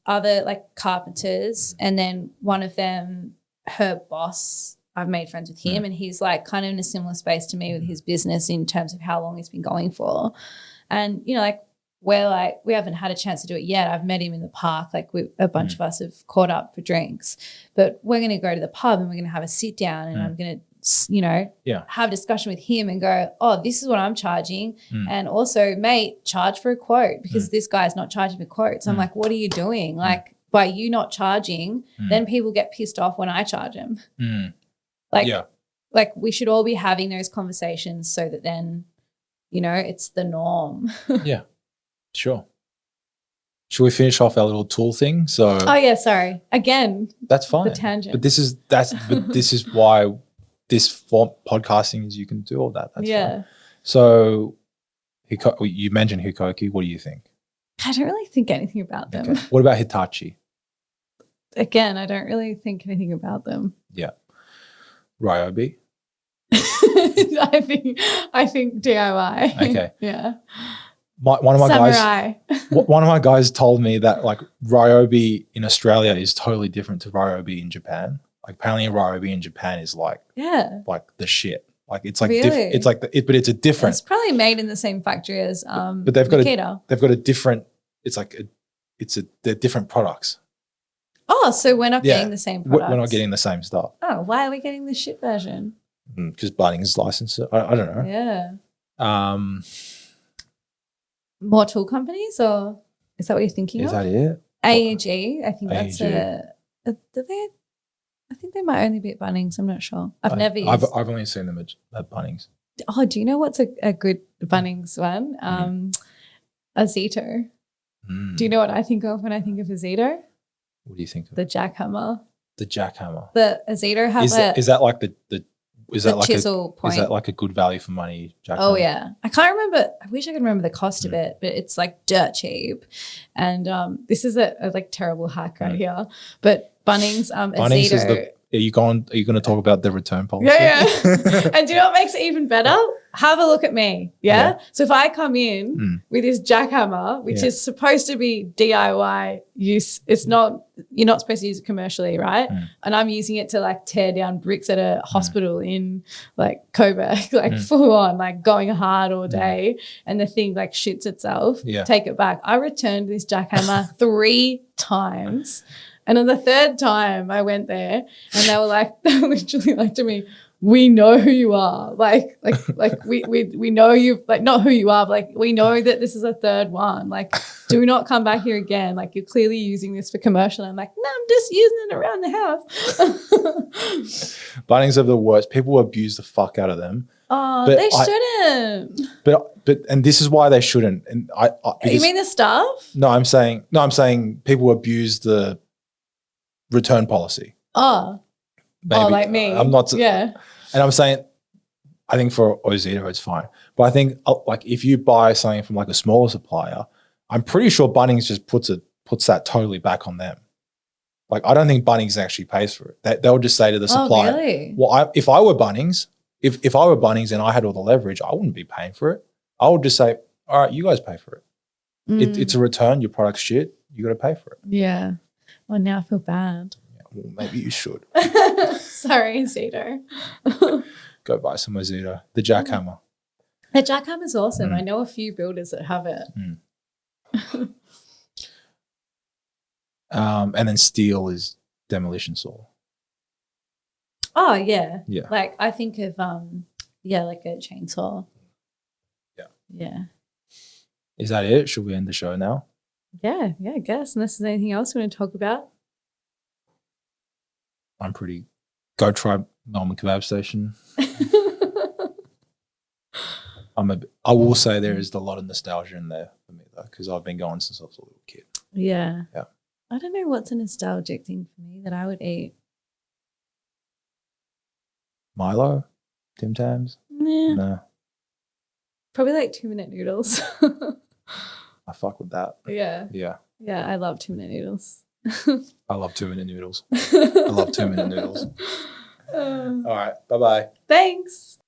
Speaker 1: other like carpenters, and then one of them, her boss, I've made friends with him, and he's like kind of in a similar space to me with his business in terms of how long it's been going for. And you know, like we haven't had a chance to do it yet. I've met him in the park, like a bunch of us have caught up for drinks, but we're going to go to the pub and we're going to have a sit down, and I'm going to, you know, have a discussion with him and go, oh, this is what I'm charging. And also, mate, charge for a quote, because this guy's not charging for quotes. I'm like, what are you doing? Like, by you not charging, then people get pissed off when I charge them. Like we should all be having those conversations so that then, you know, it's the norm.
Speaker 2: Yeah, sure. Should we finish off our little tool thing? So,
Speaker 1: oh yeah, sorry. Again, that's fine. The tangent.
Speaker 2: But this is why this form podcasting is you can do all that. That's fine. So you mentioned Hikoki. What do you think?
Speaker 1: I don't really think anything about them.
Speaker 2: Okay. What about Hitachi?
Speaker 1: Again, I don't really think anything about them.
Speaker 2: Yeah. Ryobi?
Speaker 1: I think DIY.
Speaker 2: Okay.
Speaker 1: Yeah.
Speaker 2: One of my
Speaker 1: Samurai.
Speaker 2: One of my guys told me that like Ryobi in Australia is totally different to Ryobi in Japan. Like apparently Ryobi in Japan is like the shit. Like it's like
Speaker 1: really?
Speaker 2: But it's a different.
Speaker 1: It's probably made in the same factory as
Speaker 2: but they've got a different. It's like they're different products.
Speaker 1: Oh, so we're not getting the same products.
Speaker 2: We're not getting the same stuff.
Speaker 1: Oh, why are we getting the shit version?
Speaker 2: Because Bunnings licensed it. I don't know.
Speaker 1: Yeah. More tool companies, or is that what you're thinking of?
Speaker 2: Is that it?
Speaker 1: AEG, I think that's I think they might only be at Bunnings. I'm not sure. I've never used.
Speaker 2: I've only seen them at Bunnings.
Speaker 1: Oh, do you know what's a good Bunnings one? Azito. Do you know what I think of when I think of Azito?
Speaker 2: What do you think of?
Speaker 1: The jackhammer.
Speaker 2: The jackhammer.
Speaker 1: The Azito have
Speaker 2: is that like the
Speaker 1: chisel point?
Speaker 2: Is that like a good value for money jackhammer?
Speaker 1: Oh yeah. I can't remember. I wish I could remember the cost of it, but it's like dirt cheap. And this is a like terrible hack right here. But Bunnings,
Speaker 2: Bunnings
Speaker 1: Azito.
Speaker 2: Are you going to talk about the return policy?
Speaker 1: Yeah. And do you know what makes it even better? Have a look at me. Yeah. So if I come in with this jackhammer, which is supposed to be DIY use, you're not supposed to use it commercially, right? And I'm using it to like tear down bricks at a hospital in like Coburg, like full on, like going hard all day, and the thing like shits itself. Take it back. I returned this jackhammer 3 times. And on the 3rd time I went there, and they were literally like to me, we know who you are. Like we know you, like not who you are, but like we know that this is a 3rd one. Like do not come back here again. Like you're clearly using this for commercial. And I'm like, no, I'm just using it around the house.
Speaker 2: Bunnings are the worst. People abuse the fuck out of them.
Speaker 1: Oh, they shouldn't.
Speaker 2: But and this is why they shouldn't. And
Speaker 1: you mean the staff?
Speaker 2: No, I'm saying people abuse the return policy.
Speaker 1: Oh.
Speaker 2: Maybe.
Speaker 1: Oh, like me.
Speaker 2: I'm not.
Speaker 1: Yeah.
Speaker 2: And I'm saying, I think for Ozito it's fine. But I think like if you buy something from like a smaller supplier, I'm pretty sure Bunnings just puts that totally back on them. Like I don't think Bunnings actually pays for it. They'll just say to the supplier,
Speaker 1: oh, really?
Speaker 2: Well, if I were Bunnings, if I were Bunnings and I had all the leverage, I wouldn't be paying for it. I would just say, all right, you guys pay for it. It's a return. Your product's shit. You got to pay for it.
Speaker 1: Yeah. Well, now I feel bad.
Speaker 2: Yeah, well, maybe you should.
Speaker 1: Sorry, Zito.
Speaker 2: Go buy some Ozito. The jackhammer.
Speaker 1: The jackhammer's awesome. I know a few builders that have it.
Speaker 2: And then steel is demolition saw.
Speaker 1: Oh, yeah.
Speaker 2: Yeah.
Speaker 1: Like I think of like a chainsaw.
Speaker 2: Yeah.
Speaker 1: Yeah.
Speaker 2: Is that it? Should we end the show now?
Speaker 1: Yeah, I guess. Unless there's anything else you want to talk about.
Speaker 2: I'm pretty. Go try Melbourne Kebab Station. I will say there is a lot of nostalgia in there for me though, because I've been going since I was a little kid.
Speaker 1: Yeah.
Speaker 2: Yeah.
Speaker 1: I don't know what's a nostalgic thing for me that I would eat.
Speaker 2: Milo, Tim Tams.
Speaker 1: Nah.
Speaker 2: No,
Speaker 1: Probably like 2-minute noodles.
Speaker 2: I fuck with that.
Speaker 1: Yeah.
Speaker 2: Yeah.
Speaker 1: Yeah, I love 2-minute noodles.
Speaker 2: I love 2-minute noodles. I love 2-minute noodles. All right. Bye-bye.
Speaker 1: Thanks.